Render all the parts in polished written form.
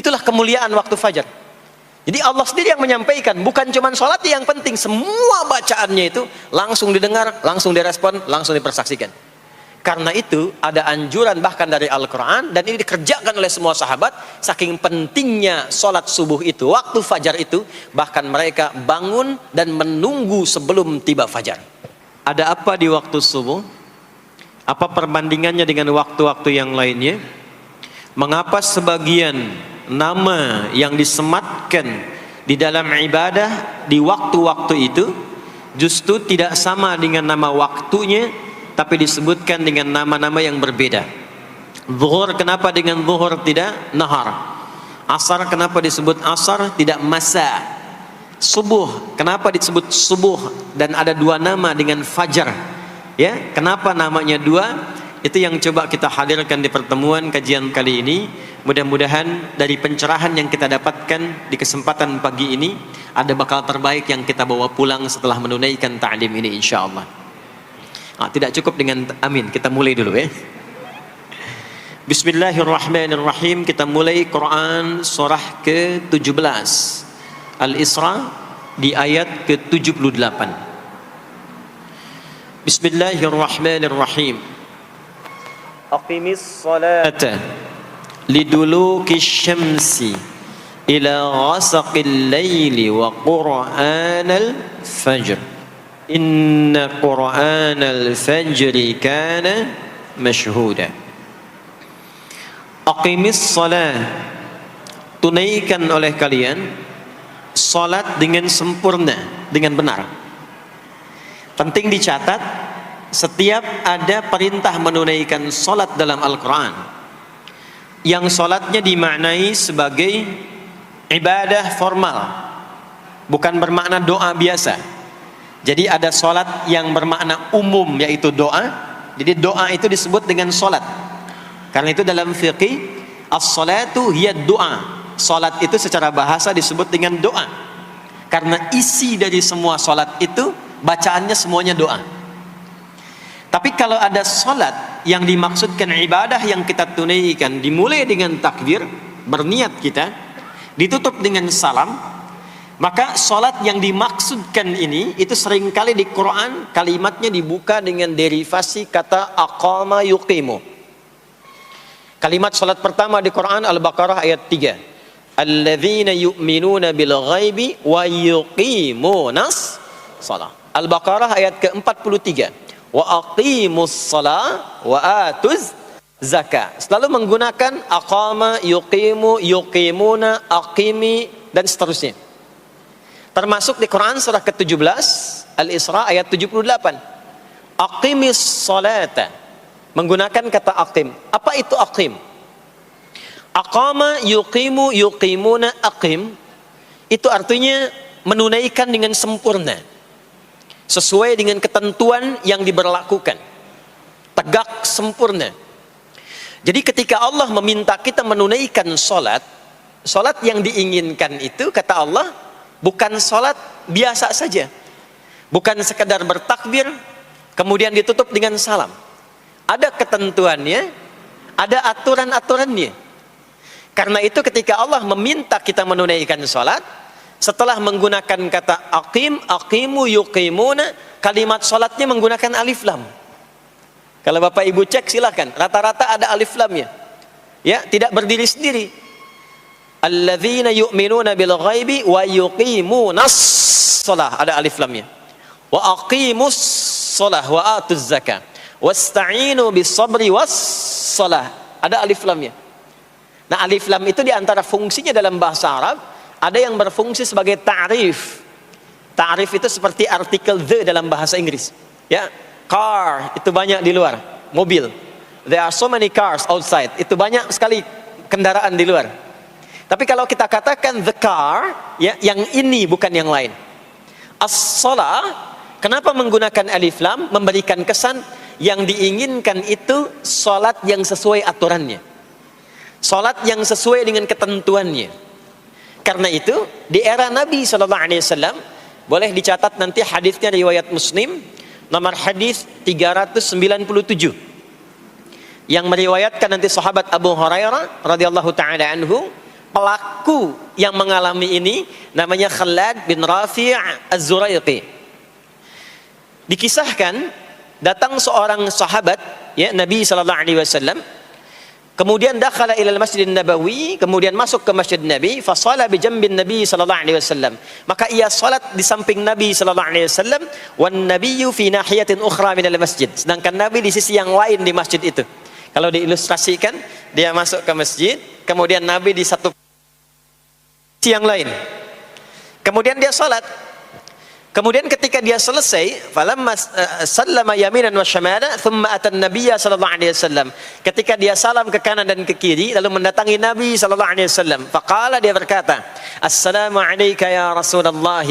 Itulah kemuliaan waktu fajar. Jadi Allah sendiri yang menyampaikan, bukan cuma sholat yang penting, semua bacaannya itu langsung didengar, langsung direspon, langsung dipersaksikan. Karena itu ada anjuran bahkan dari Al-Quran, dan ini dikerjakan oleh semua sahabat, saking pentingnya sholat subuh itu, waktu fajar itu, bahkan mereka bangun dan menunggu sebelum tiba fajar. Ada apa di waktu subuh? Apa perbandingannya dengan waktu-waktu yang lainnya? Mengapa sebagian nama yang disematkan di dalam ibadah di waktu-waktu itu justru tidak sama dengan nama waktunya, tapi disebutkan dengan nama-nama yang berbeda? Zuhur kenapa dengan zuhur tidak nahar? Asar kenapa disebut asar tidak masa? Subuh kenapa disebut subuh dan ada dua nama dengan fajar? Ya, kenapa namanya dua? Itu yang coba kita hadirkan di pertemuan kajian kali ini. Mudah-mudahan dari pencerahan yang kita dapatkan di kesempatan pagi ini ada bakal terbaik yang kita bawa pulang setelah menunaikan ta'lim ini insyaallah. Tidak cukup dengan amin, kita mulai dulu ya. Bismillahirrahmanirrahim. Kita mulai Quran surah ke-17 Al-Isra di ayat ke-78. Bismillahirrahmanirrahim. Aqimis salata liduluki syamsi ila ghasaqil laili wa qur'anal fajr inna qur'anal fajri kana mashhuda. Aqimis salat, tunaikan oleh kalian salat dengan sempurna, dengan benar. Penting dicatat, setiap ada perintah menunaikan salat dalam Al-Quran yang salatnya dimaknai sebagai ibadah formal, bukan bermakna doa biasa. Jadi ada salat yang bermakna umum, yaitu doa. Jadi doa itu disebut dengan salat. Karena itu dalam fiqih, as-salatu hiya doa. Salat itu secara bahasa disebut dengan doa, karena isi dari semua salat itu bacaannya semuanya doa. Tapi kalau ada salat yang dimaksudkan ibadah yang kita tunaikan, dimulai dengan takbir, berniat kita, ditutup dengan salam, maka salat yang dimaksudkan ini itu seringkali di Quran kalimatnya dibuka dengan derivasi kata aqama yuqimu. Kalimat salat pertama di Quran Al-Baqarah ayat 3. Alladzina yu'minuna bil ghaibi wa yuqimunas shalah. Al-Baqarah ayat ke-43. Wa aqimus shalah wa atuz zakah. Selalu menggunakan aqama, yuqimu, yuqimuna, aqimi dan seterusnya. Termasuk di Quran surah ke-17 Al-Isra ayat 78. Aqimis salata, menggunakan kata aqim. Apa itu aqim? Aqama, yuqimu, yuqimuna, aqim itu artinya menunaikan dengan sempurna, sesuai dengan ketentuan yang diberlakukan, tegak sempurna. Jadi ketika Allah meminta kita menunaikan salat, salat yang diinginkan itu kata Allah bukan salat biasa saja, bukan sekedar bertakbir kemudian ditutup dengan salam. Ada ketentuannya, ada aturan-aturannya. Karena itu ketika Allah meminta kita menunaikan salat, setelah menggunakan kata aqim, aqimu, yuqimuna, kalimat salatnya menggunakan alif lam. Kalau Bapak Ibu cek silakan, rata-rata ada alif lamnya. Ya, tidak berdiri sendiri. Alladzina yu'minuna bil ghaibi wa yuqimunas shalah, ada alif lamnya. Wa aqimus shalah wa atuz zakah. Wasta'inu bis sabri was shalah, ada alif lamnya. Nah, alif lam itu diantara fungsinya dalam bahasa Arab, ada yang berfungsi sebagai ta'rif. Ta'rif itu seperti artikel the dalam bahasa Inggris. Ya, car itu banyak di luar, mobil. There are so many cars outside. Itu banyak sekali kendaraan di luar. Tapi kalau kita katakan the car, ya, yang ini bukan yang lain. As-shalah, kenapa menggunakan alif lam? Memberikan kesan yang diinginkan itu salat yang sesuai aturannya, salat yang sesuai dengan ketentuannya. Karena itu di era Nabi SAW, boleh dicatat nanti hadisnya riwayat Muslim, nomor hadis 397, yang meriwayatkan nanti sahabat Abu Hurairah radhiyallahu taala anhu, pelaku yang mengalami ini namanya Khalad bin Rafi' Az-Zuraiqi. Dikisahkan datang seorang sahabat ya Nabi sallallahu alaihi wasallam, kemudian dakhala ila al-Masjid Nabawi, kemudian masuk ke Masjid Nabi, fa shala bi jambin Nabi sallallahu alaihi wasallam. Maka ia salat di samping Nabi sallallahu alaihi wasallam, wan nabiyyu fi nahiyatin ukhra min al-masjid. Sedangkan Nabi di sisi yang lain di masjid itu. Kalau diilustrasikan, dia masuk ke masjid, kemudian Nabi di satu sisi yang lain. Kemudian dia salat. Kemudian ketika dia selesai, falamma sallama yaminan wa syamala, thumma atan nabiyya sallallahu alaihi wasallam. Ketika dia salam ke kanan dan ke kiri, lalu mendatangi Nabi sallallahu alaihi wasallam. Faqala, dia berkata, "Assalamu alayka ya Rasulullah."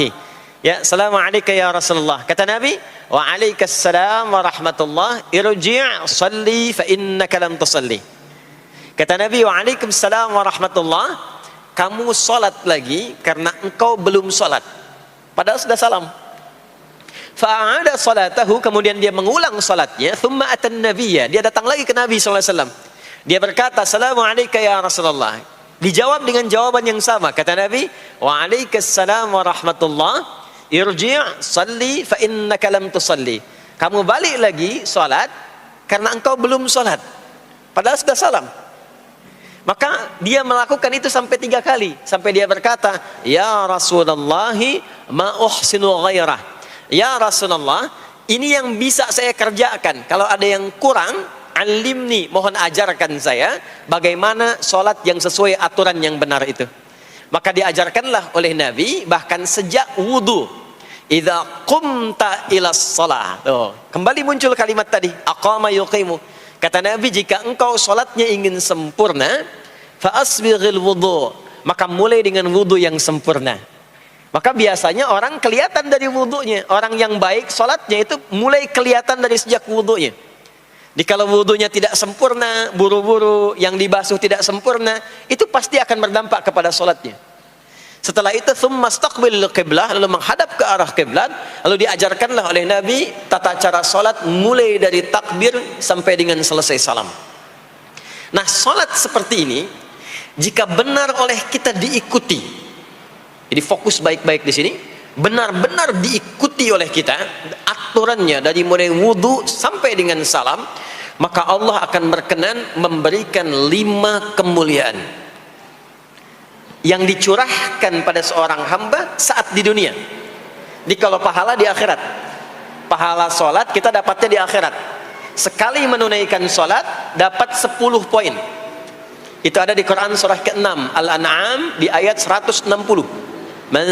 Ya, "Assalamu alayka ya Rasulullah." Kata Nabi, "Wa alaikassalam wa rahmatullah. Irji' shalli fa innaka lam tusalli." Kata Nabi, "Wa alaikassalam wa rahmatullah." Kamu salat lagi karena engkau belum salat. Padahal sudah salam. Fa'ada salatahu, kemudian dia mengulang salatnya. Thumma atan nabiyya, dia datang lagi ke Nabi sallallahu alaihi wasallam. Dia berkata, "Assalamu alayka ya Rasulullah." Dijawab dengan jawaban yang sama. Kata Nabi, "Wa alaikassalam wa rahmatullah. Irji' salli fa innaka lam tusalli." Kamu balik lagi salat karena engkau belum salat. Padahal sudah salam. Maka dia melakukan itu sampai 3 kali. Sampai dia berkata, "Ya Rasulullah, ma uhsinu ghairah." Ya Rasulullah, ini yang bisa saya kerjakan. Kalau ada yang kurang, alimni, mohon ajarkan saya bagaimana sholat yang sesuai aturan yang benar itu. Maka diajarkanlah oleh Nabi, bahkan sejak wudu. Idza qumta ila shalah. Kembali muncul kalimat tadi, aqama yuqimu. Kata Nabi, jika engkau sholatnya ingin sempurna, fa asbighil wudu, maka mulai dengan wudu yang sempurna. Maka biasanya orang kelihatan dari wudunya. Orang yang baik sholatnya itu mulai kelihatan dari sejak wudunya. Jadi kalau wudunya tidak sempurna, buru-buru, yang dibasuh tidak sempurna, itu pasti akan berdampak kepada sholatnya. Setelah itu, thumma istaqbilil qiblah, lalu menghadap ke arah kiblat, lalu diajarkanlah oleh Nabi tata cara sholat mulai dari takbir sampai dengan selesai salam. Nah, sholat seperti ini jika benar oleh kita diikuti, jadi fokus baik-baik di sini, benar-benar diikuti oleh kita aturannya dari mulai wudu sampai dengan salam, maka Allah akan berkenan memberikan 5 kemuliaan yang dicurahkan pada seorang hamba saat di dunia. Jadi kalau pahala di akhirat, pahala sholat kita dapatnya di akhirat. Sekali menunaikan sholat dapat 10 poin. Itu ada di Quran surah ke-6 Al-An'am di ayat 160. Man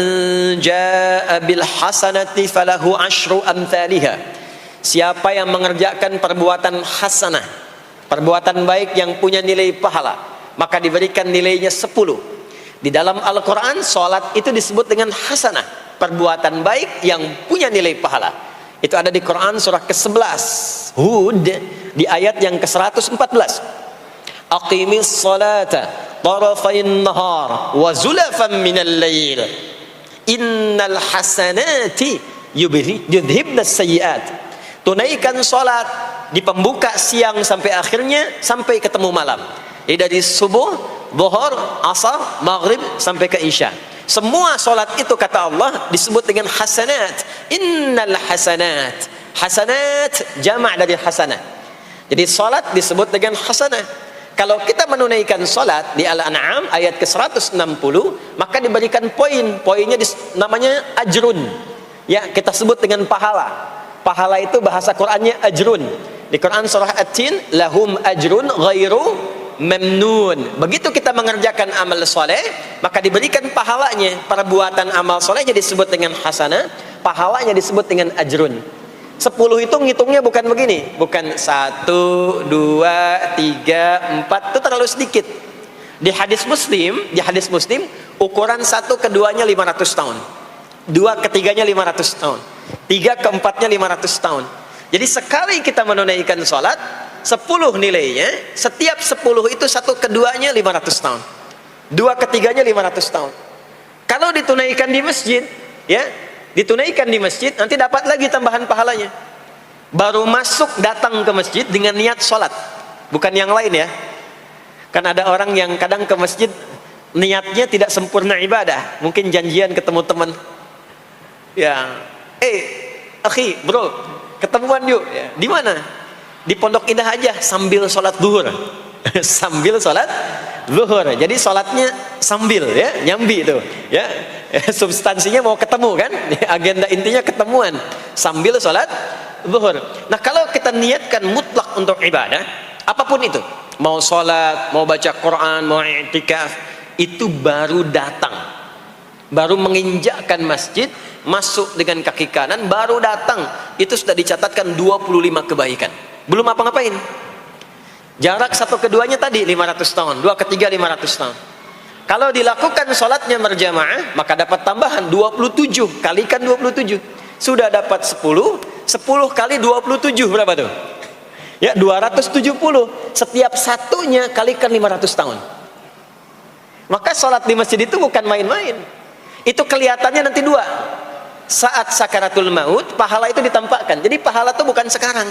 jaa bil hasanati falahu asyru amthaliha. Siapa yang mengerjakan perbuatan hasanah, perbuatan baik yang punya nilai pahala, maka diberikan nilainya 10. Di dalam Al-Quran, sholat itu disebut dengan hasanah, perbuatan baik yang punya nilai pahala. Itu ada di Quran surah ke-11 Hud di ayat yang ke-114. Aqimis salata tarafain nahar wa zulafan minal lail innal hasanati yudhibnas sayyiat. Tunaikan sholat di pembuka siang sampai akhirnya, sampai ketemu malam. Jadi dari subuh, zuhur, asar, maghrib sampai ke isya. Semua solat itu kata Allah disebut dengan hasanat. Innal hasanat. Hasanat jamak dari hasanah. Jadi solat disebut dengan hasanah. Kalau kita menunaikan solat di Al-An'am ayat ke-160, maka diberikan poin. Poinnya namanya ajrun. Ya, kita sebut dengan pahala. Pahala itu bahasa Qur'annya ajrun. Di Quran surah At-Tin, lahum ajrun ghairu memnun. Begitu kita mengerjakan amal soleh, maka diberikan pahalanya. Perbuatan amal solehnya disebut dengan hasanah, pahalanya disebut dengan ajrun. 10 itu ngitungnya bukan begini, bukan 1, 2, 3, 4, itu terlalu sedikit. Di hadis Muslim, ukuran 1 keduanya 500 tahun, 2 ketiganya 500 tahun, 3 keempatnya 500 tahun. Jadi sekali kita menunaikan sholat, 10 nilainya, setiap 10 itu 1 keduanya 500 tahun, 2 ketiganya 500 tahun. Kalau ditunaikan di masjid, ya, ditunaikan di masjid, nanti dapat lagi tambahan pahalanya. Baru masuk datang ke masjid dengan niat sholat, bukan yang lain ya. Kan ada orang yang kadang ke masjid niatnya tidak sempurna ibadah, mungkin janjian ketemu teman, ya, akhi, bro, ketemuan yuk, ya. Di mana? Di Pondok Indah aja, sambil sholat zuhur. Sambil sholat zuhur, jadi sholatnya sambil, ya, nyambi itu, ya. Substansinya mau ketemu kan, agenda intinya ketemuan sambil sholat zuhur. Nah, kalau kita niatkan mutlak untuk ibadah, apapun itu, mau sholat, mau baca Quran, mau i'tikaf, itu baru datang, baru menginjakkan masjid, masuk dengan kaki kanan, baru datang, itu sudah dicatatkan 25 kebaikan, belum apa-ngapain. Jarak satu keduanya tadi 500 tahun, dua ketiga 500 tahun. Kalau dilakukan sholatnya berjamaah, maka dapat tambahan 27, kalikan 27, sudah dapat 10 kali 27 berapa tuh? Ya, 270. Setiap satunya kalikan 500 tahun. Maka sholat di masjid itu bukan main-main. Itu kelihatannya nanti dua. Saat sakaratul maut, pahala itu ditampakkan. Jadi pahala itu bukan sekarang.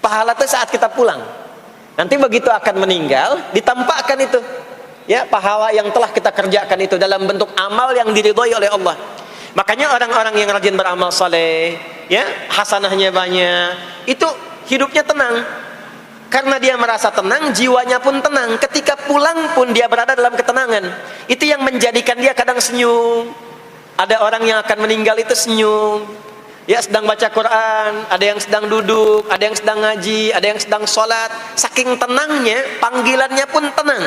Pahala itu saat kita pulang. Nanti begitu akan meninggal, ditampakkan itu. Ya, pahala yang telah kita kerjakan itu dalam bentuk amal yang diridhoi oleh Allah. Makanya orang-orang yang rajin beramal saleh, ya, hasanahnya banyak, itu hidupnya tenang. Karena dia merasa tenang, jiwanya pun tenang. Ketika pulang pun dia berada dalam ketenangan. Itu yang menjadikan dia kadang senyum. Ada orang yang akan meninggal itu senyum. Ya, sedang baca Quran, ada yang sedang duduk, ada yang sedang ngaji, ada yang sedang sholat. Saking tenangnya, panggilannya pun tenang.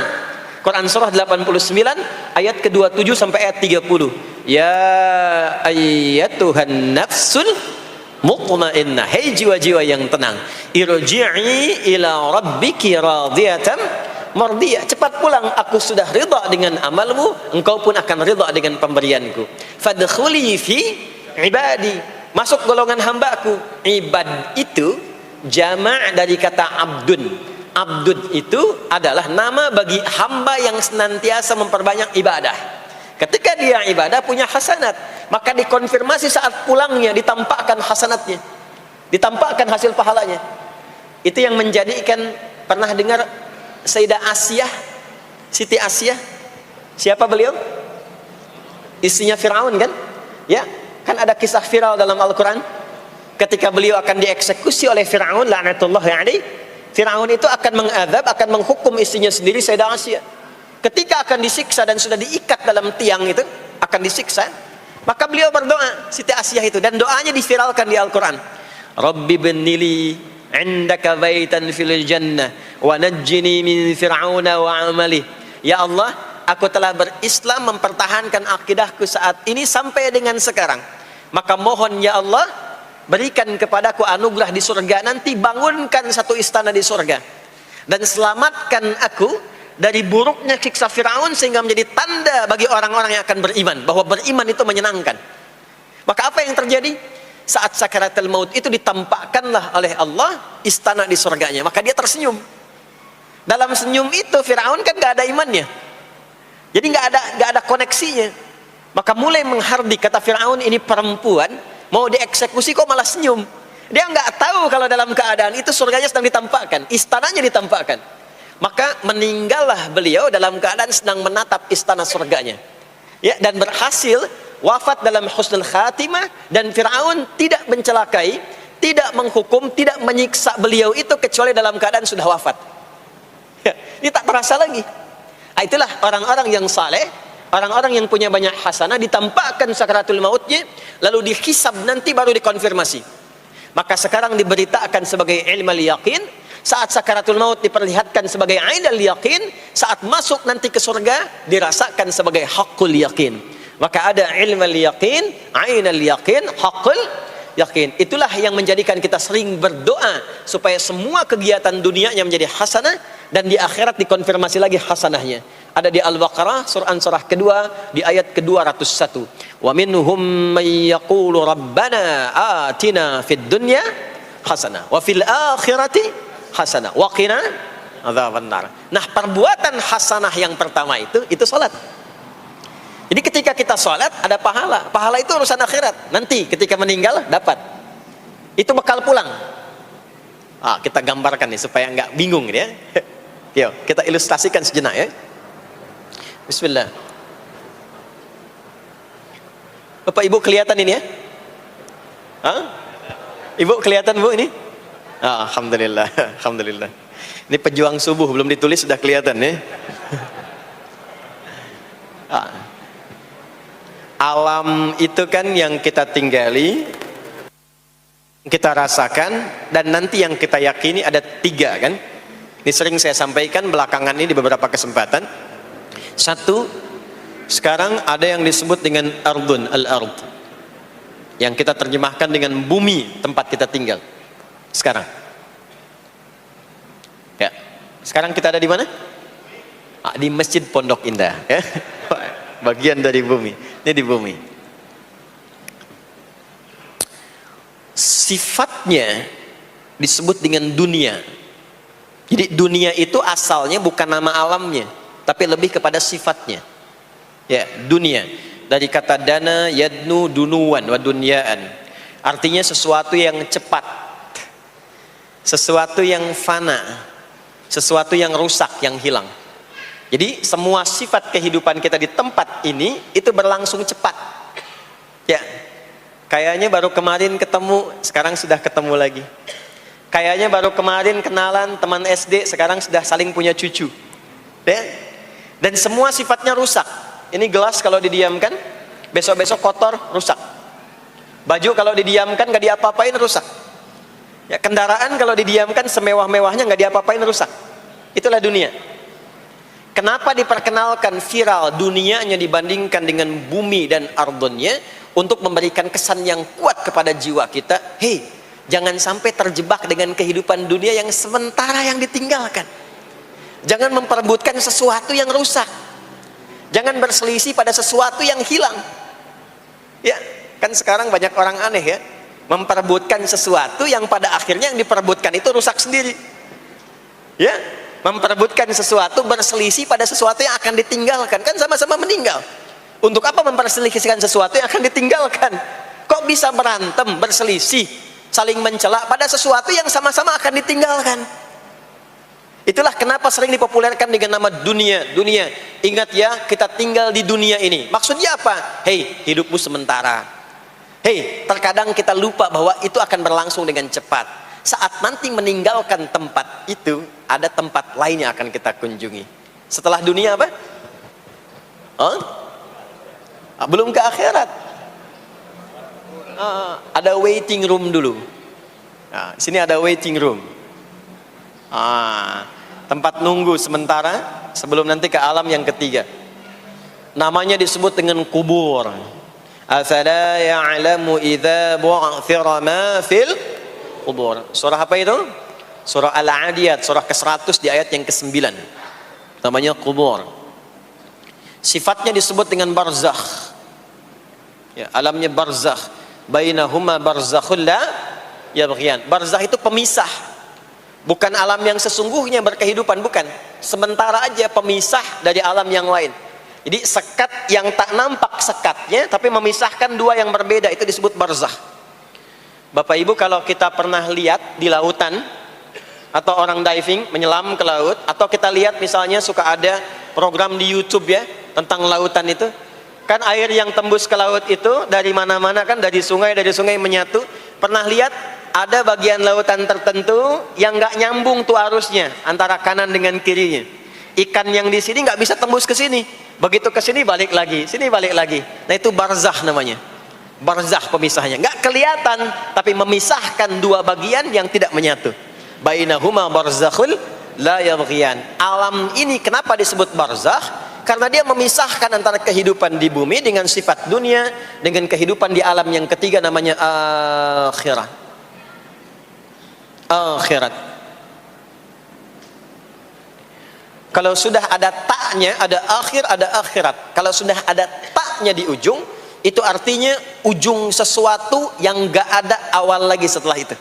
Quran surah 89 ayat ke-27 sampai ayat 30. Ya ayyatuhan nafsul mutmainnah, hei jiwa-jiwa yang tenang, irji'i ila rabbiki radiyatan mardiyah, cepat pulang, aku sudah ridha dengan amalmu, engkau pun akan ridha dengan pemberianku. Fadkhuli fi ibadi, masuk golongan hambaku. Ibad itu jama' dari kata abdun. Abdun itu adalah nama bagi hamba yang senantiasa memperbanyak ibadah. Ketika dia ibadah punya hasanat, maka dikonfirmasi saat pulangnya, ditampakkan hasanatnya, ditampakkan hasil pahalanya. Itu yang menjadikan, pernah dengar Sayyidah Asiyah, Siti Asiyah? Siapa beliau? Istrinya Fir'aun kan? Ya, kan ada kisah viral dalam Al-Quran. Ketika beliau akan dieksekusi oleh Fir'aun, la'natullahi alaihi, Fir'aun itu akan mengadab, akan menghukum istrinya sendiri, Sayyidah Asiyah. Ketika akan disiksa dan sudah diikat dalam tiang itu, akan disiksa, maka beliau berdoa, Siti Asiyah itu, dan doanya diviralkan di Al-Quran. Rabbi bnili indaka baitan fil jannah wa najjini min fir'auna wa amalih. Ya Allah, aku telah berislam, mempertahankan akidahku saat ini sampai dengan sekarang. Maka mohon ya Allah, berikan kepadaku anugerah di surga nanti, bangunkan satu istana di surga, dan selamatkan aku dari buruknya siksa Fir'aun, sehingga menjadi tanda bagi orang-orang yang akan beriman, bahwa beriman itu menyenangkan. Maka apa yang terjadi? Saat sakaratul maut itu ditampakkanlah oleh Allah istana di surganya, maka dia tersenyum. Dalam senyum itu Fir'aun kan gak ada imannya, jadi gak ada koneksinya. Maka mulai menghardik, kata Fir'aun, ini perempuan mau dieksekusi kok malah senyum. Dia nggak tahu kalau dalam keadaan itu surganya sedang ditampakkan, istananya ditampakkan. Maka meninggallah beliau dalam keadaan sedang menatap istana surganya, ya, dan berhasil wafat dalam husnul khatimah. Dan Fir'aun tidak mencelakai, tidak menghukum, tidak menyiksa beliau itu kecuali dalam keadaan sudah wafat, ya, ini tak terasa lagi. Itulah orang-orang yang saleh, orang-orang yang punya banyak hasanah, ditampakkan sakaratul mautnya, lalu dihisab, nanti baru dikonfirmasi. Maka sekarang diberitakan sebagai ilmal yaqin, saat sakaratul maut diperlihatkan sebagai ainal yaqin, saat masuk nanti ke surga dirasakan sebagai haqqul yaqin. Maka ada ilmal yaqin, ainal yaqin, haqqul yaqin. Itulah yang menjadikan kita sering berdoa supaya semua kegiatan dunianya menjadi hasanah, dan di akhirat dikonfirmasi lagi hasanahnya. Ada di Al-Baqarah surah kedua di ayat ke-201. Wa minhum may yaqulu rabbana atina fid dunya hasanah wa fil akhirati hasanah wa qina adzabannar. Nah, perbuatan hasanah yang pertama itu salat. Jadi ketika kita salat ada pahala. Pahala itu urusan akhirat. Nanti ketika meninggal dapat. Itu bekal pulang. Kita gambarkan nih supaya nggak bingung ya. Yuk, kita ilustrasikan sejenak ya. Bismillah. Bapak Ibu kelihatan ini ya? Hah? Ibu kelihatan Bu ini? Ah, alhamdulillah, alhamdulillah. Ini pejuang subuh belum ditulis sudah kelihatan ya. Alam itu kan yang kita tinggali, kita rasakan, dan nanti yang kita yakini ada 3 kan. Ini sering saya sampaikan belakangan ini di beberapa kesempatan. 1, sekarang ada yang disebut dengan ardun, al-ard, yang kita terjemahkan dengan bumi tempat kita tinggal sekarang. Ya, sekarang kita ada di mana? Di Masjid Pondok Indah ya. Bagian dari bumi. Ini di bumi. Sifatnya disebut dengan dunia. Jadi dunia itu asalnya bukan nama alamnya, tapi lebih kepada sifatnya. Ya, dunia dari kata dana, yadnu, dunuan, wa dunyaan. Artinya sesuatu yang cepat, sesuatu yang fana, sesuatu yang rusak, yang hilang. Jadi semua sifat kehidupan kita di tempat ini itu berlangsung cepat. Ya, kayaknya baru kemarin ketemu, sekarang sudah ketemu lagi. Kayaknya baru kemarin kenalan teman SD, sekarang sudah saling punya cucu. Ya, dan semua sifatnya rusak. Ini gelas kalau didiamkan, besok-besok kotor, rusak. Baju kalau didiamkan gak diapa-apain, rusak. Ya, kendaraan kalau didiamkan semewah-mewahnya gak diapa-apain, rusak. Itulah dunia. Kenapa diperkenalkan viral dunianya dibandingkan dengan bumi dan ardonnya? Untuk memberikan kesan yang kuat kepada jiwa kita. Hei, jangan sampai terjebak dengan kehidupan dunia yang sementara yang ditinggalkan. Jangan memperebutkan sesuatu yang rusak. Jangan berselisih pada sesuatu yang hilang. Ya, kan sekarang banyak orang aneh ya, memperebutkan sesuatu yang pada akhirnya yang diperebutkan itu rusak sendiri. Ya, memperebutkan sesuatu, berselisih pada sesuatu yang akan ditinggalkan, kan sama-sama meninggal. Untuk apa memperselisihkan sesuatu yang akan ditinggalkan? Kok bisa berantem, berselisih, saling mencela pada sesuatu yang sama-sama akan ditinggalkan? Itulah kenapa sering dipopulerkan dengan nama dunia. Dunia, ingat ya, kita tinggal di dunia ini. Maksudnya apa? Hei, hidupmu sementara. Hei, terkadang kita lupa bahwa itu akan berlangsung dengan cepat. Saat nanti meninggalkan tempat itu, ada tempat lain yang akan kita kunjungi. Setelah dunia apa? Belum ke akhirat. Ada waiting room dulu. Nah, sini ada waiting room. Tempat nunggu sementara sebelum nanti ke alam yang ketiga. Namanya disebut dengan kubur. Afala ya'lamu idza bu'thira ma fil kubur. Surah apa itu? Surah Al-Adiyat, surah ke-100 di ayat yang ke-9. Namanya kubur. Sifatnya disebut dengan barzakh. Ya, alamnya barzakh. Bainahuma barzakhul la yabghiyan. Barzakh itu pemisah. Bukan alam yang sesungguhnya berkehidupan, bukan. Sementara aja pemisah dari alam yang lain. Jadi sekat yang tak nampak sekatnya, tapi memisahkan dua yang berbeda, itu disebut barzakh. Bapak Ibu, kalau kita pernah lihat di lautan, atau orang diving, menyelam ke laut, atau kita lihat misalnya suka ada program di YouTube ya, tentang lautan itu, kan air yang tembus ke laut itu, dari mana-mana kan, dari sungai menyatu. Pernah lihat? Ada bagian lautan tertentu yang nggak nyambung tuh arusnya antara kanan dengan kirinya. Ikan yang di sini nggak bisa tembus ke sini, begitu ke sini balik lagi, sini balik lagi. Nah itu barzakh namanya. Barzakh pemisahnya, nggak kelihatan, tapi memisahkan dua bagian yang tidak menyatu. Bainahuma barzakhul la yabghiyan. Alam ini kenapa disebut barzakh? Karena dia memisahkan antara kehidupan di bumi dengan sifat dunia dengan kehidupan di alam yang ketiga, namanya akhirat. Akhirat. Kalau sudah ada taknya, ada akhir, ada akhirat. Kalau sudah ada taknya di ujung, itu artinya ujung sesuatu yang gak ada awal lagi setelah itu.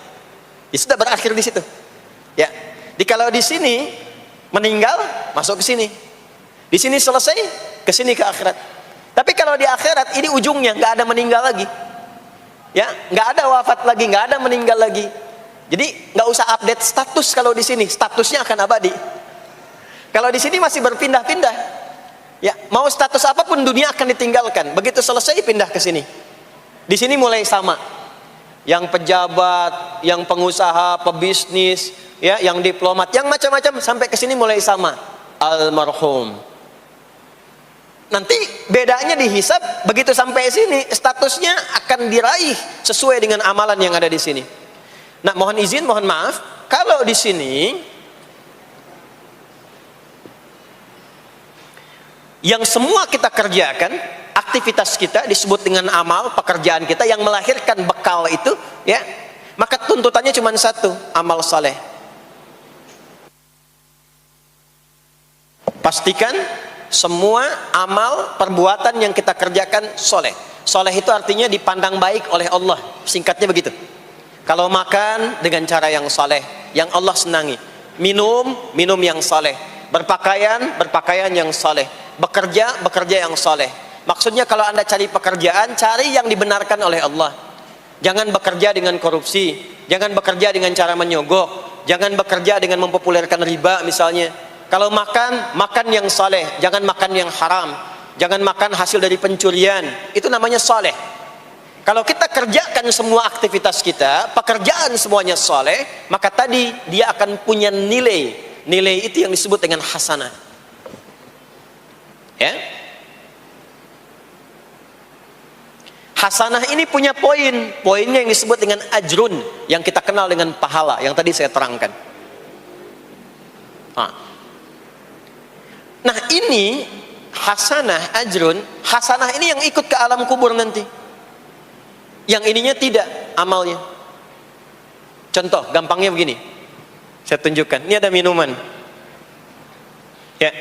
Ya sudah berakhir di situ. Ya. Di kalau di sini meninggal, masuk ke sini. Di sini selesai, ke sini ke akhirat. Tapi kalau di akhirat ini ujungnya gak ada meninggal lagi. Ya, gak ada wafat lagi, gak ada meninggal lagi. Jadi nggak usah update status kalau di sini, statusnya akan abadi. Kalau di sini masih berpindah-pindah. Ya, mau status apapun dunia akan ditinggalkan. Begitu selesai pindah ke sini. Di sini mulai sama. Yang pejabat, yang pengusaha, pebisnis, ya, yang diplomat, yang macam-macam sampai ke sini mulai sama. Almarhum. Nanti bedanya dihisab, begitu sampai sini statusnya akan diraih sesuai dengan amalan yang ada di sini. Nah, mohon izin, mohon maaf, kalau di sini yang semua kita kerjakan, aktivitas kita disebut dengan amal, pekerjaan kita yang melahirkan bekal itu, ya, maka tuntutannya cuma satu, amal saleh. Pastikan semua amal perbuatan yang kita kerjakan soleh. Soleh itu artinya dipandang baik oleh Allah, singkatnya begitu. Kalau makan dengan cara yang soleh, yang Allah senangi. Minum, minum yang soleh. Berpakaian, berpakaian yang soleh. Bekerja, bekerja yang soleh. Maksudnya kalau Anda cari pekerjaan, cari yang dibenarkan oleh Allah. Jangan bekerja dengan korupsi, jangan bekerja dengan cara menyogok, jangan bekerja dengan mempopulerkan riba misalnya. Kalau makan, makan yang saleh, jangan makan yang haram, jangan makan hasil dari pencurian, itu namanya saleh. Kalau kita kerjakan semua aktivitas kita, pekerjaan semuanya saleh, maka tadi dia akan punya nilai. Nilai itu yang disebut dengan hasanah. Ya. Hasanah ini punya poin, poinnya yang disebut dengan ajrun, yang kita kenal dengan pahala, yang tadi saya terangkan. Nah ini hasanah, ajrun, hasanah ini yang ikut ke alam kubur nanti. Yang ininya tidak amalnya. Contoh, gampangnya begini. Saya tunjukkan, ini ada minuman. Ya.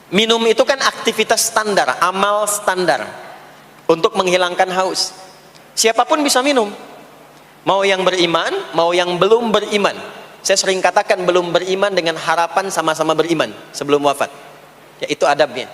Minum itu kan aktivitas standar, amal standar untuk menghilangkan haus. Siapapun bisa minum. Mau yang beriman, mau yang belum beriman. Saya sering katakan belum beriman dengan harapan sama-sama beriman sebelum wafat. Ya, itu adabnya.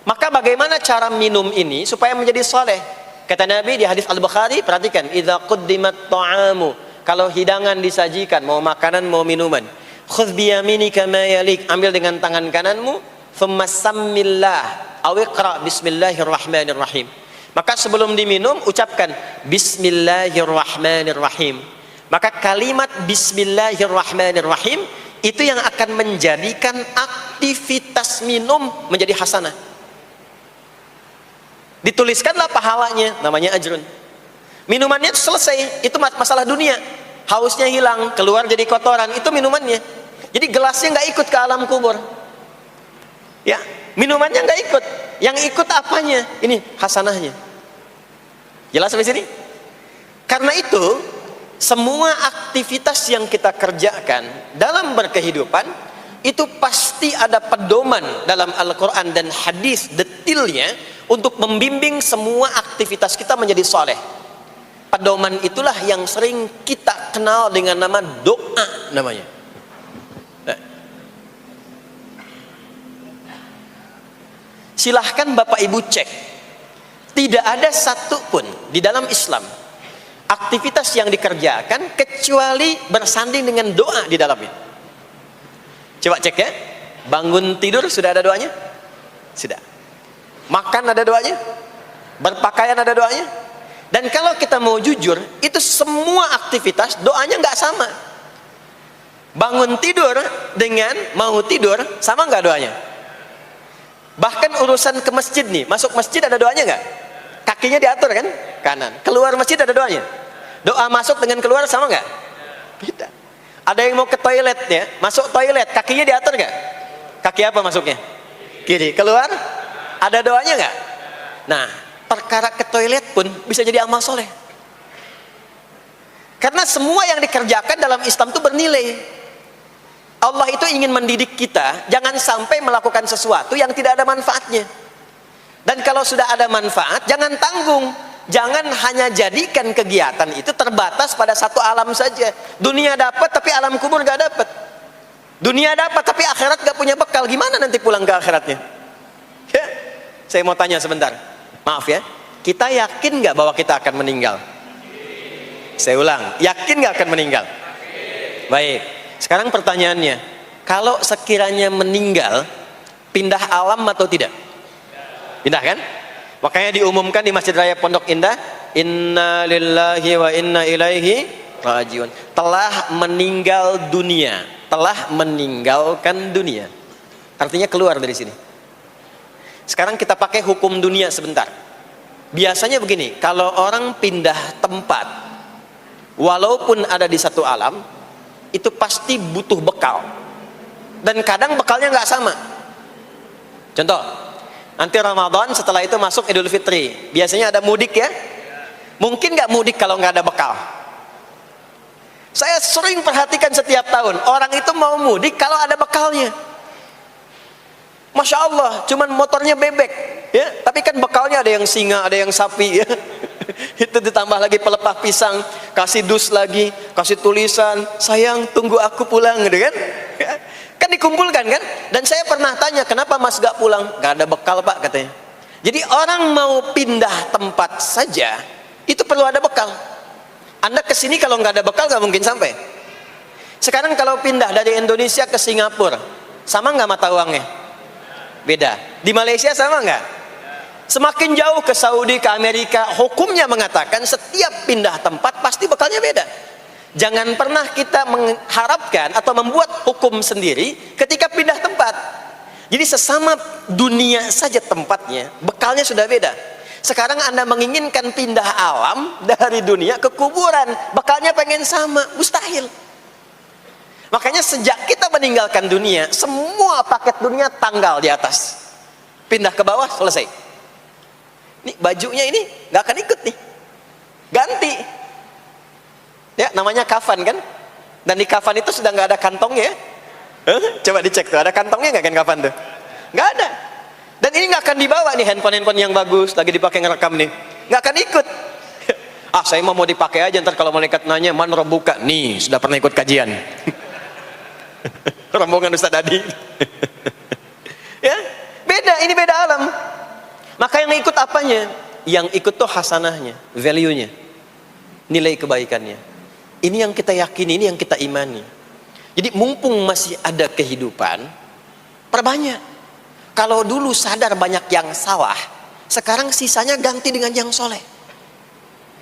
Maka bagaimana cara minum ini supaya menjadi soleh? Kata Nabi di hadis Al-Bukhari, perhatikan, idza quddimat ta'amu, kalau hidangan disajikan, mau makanan mau minuman, khudh bi yaminika ma yalik, ambil dengan tangan kananmu, thumma sammillah, aw iqra bismillahirrahmanirrahim. Maka sebelum diminum ucapkan bismillahirrahmanirrahim. Maka kalimat bismillahirrahmanirrahim itu yang akan menjadikan aktivitas minum menjadi hasanah. Dituliskanlah pahalanya, namanya ajrun. Minumannya selesai, itu masalah dunia. Hausnya hilang, keluar jadi kotoran, itu minumannya. Jadi gelasnya nggak ikut ke alam kubur. Ya, minumannya nggak ikut. Yang ikut apanya? Ini hasanahnya. Jelas sampai sini? Karena itu semua aktivitas yang kita kerjakan dalam berkehidupan itu pasti ada pedoman dalam Al-Quran dan hadis detailnya untuk membimbing semua aktivitas kita menjadi soleh. Pedoman itulah yang sering kita kenal dengan nama doa namanya. Silahkan Bapak Ibu cek, tidak ada satupun di dalam Islam aktivitas yang dikerjakan kecuali bersanding dengan doa di dalamnya. Coba cek ya. Bangun tidur sudah ada doanya? Sudah. Makan ada doanya? Berpakaian ada doanya? Dan kalau kita mau jujur, itu semua aktivitas doanya nggak sama. Bangun tidur dengan mau tidur sama nggak doanya? Bahkan urusan ke masjid nih, masuk masjid ada doanya nggak? Kakinya diatur kan? Kanan. Keluar masjid ada doanya. Doa masuk dengan keluar sama nggak? Beda. Ada yang mau ke toilet ya, masuk toilet, kakinya diatur nggak? Kaki apa masuknya? Kiri. Keluar? Ada doanya nggak? Nah, perkara ke toilet pun bisa jadi amal soleh. Karena semua yang dikerjakan dalam Islam itu bernilai. Allah itu ingin mendidik kita, jangan sampai melakukan sesuatu yang tidak ada manfaatnya. Dan kalau sudah ada manfaat, jangan tanggung. Jangan hanya jadikan kegiatan itu terbatas pada satu alam saja. Dunia dapat tapi alam kubur gak dapat. Dunia dapat tapi akhirat gak punya bekal. Gimana nanti pulang ke akhiratnya? Ya? Saya mau tanya sebentar. Maaf ya. Kita yakin gak bahwa kita akan meninggal? Saya ulang. Yakin gak akan meninggal? Baik. Sekarang pertanyaannya. Kalau sekiranya meninggal, pindah alam atau tidak? Pindah kan? Makanya diumumkan di Masjid Raya Pondok Indah, inna lillahi wa inna ilaihi rajiun, telah meninggal dunia, telah meninggalkan dunia. Artinya keluar dari sini. Sekarang kita pakai hukum dunia sebentar. Biasanya begini, kalau orang pindah tempat, walaupun ada di satu alam, itu pasti butuh bekal. Dan kadang bekalnya nggak sama. Contoh, nanti Ramadan, setelah itu masuk Idul Fitri. Biasanya ada mudik ya. Mungkin nggak mudik kalau nggak ada bekal. Saya sering perhatikan setiap tahun, orang itu mau mudik kalau ada bekalnya. Masya Allah, cuman motornya bebek, ya. Tapi kan bekalnya ada yang singa, ada yang sapi, ya. Itu ditambah lagi pelepah pisang, kasih dus lagi, kasih tulisan, sayang tunggu aku pulang, gitu kan? Kan dikumpulkan kan? Dan saya pernah tanya, kenapa mas gak pulang? Gak ada bekal pak, katanya. Jadi orang mau pindah tempat saja, itu perlu ada bekal. Anda kesini kalau nggak ada bekal nggak mungkin sampai. Sekarang kalau pindah dari Indonesia ke Singapura, sama nggak mata uangnya? Beda. Di Malaysia sama nggak? Semakin jauh ke Saudi, ke Amerika, hukumnya mengatakan setiap pindah tempat pasti bekalnya beda. Jangan pernah kita mengharapkan atau membuat hukum sendiri ketika pindah tempat. Jadi sesama dunia saja tempatnya, bekalnya sudah beda. Sekarang Anda menginginkan pindah alam dari dunia ke kuburan, bekalnya pengen sama, mustahil. Makanya sejak kita meninggalkan dunia, semua paket dunia tanggal di atas, pindah ke bawah, selesai. Nih bajunya ini nggak akan ikut nih, ganti. Ya namanya kafan kan, dan di kafan itu sudah nggak ada kantongnya. Coba dicek tuh, ada kantongnya nggak kan kafan tuh? Nggak ada. Dan ini nggak akan dibawa nih, handphone yang bagus lagi dipakai ngerekam nih, nggak akan ikut. Ah saya mau dipakai aja, ntar kalau malaikat nanya man robuka, nih sudah pernah ikut kajian. Rombongan Ustaz Adi. Ya beda, ini beda alam. Maka yang ikut apanya? Yang ikut tuh hasanahnya, value-nya, nilai kebaikannya. Ini yang kita yakini, ini yang kita imani. Jadi mumpung masih ada kehidupan, perbanyak. Kalau dulu sadar banyak yang salah, sekarang sisanya ganti dengan yang soleh.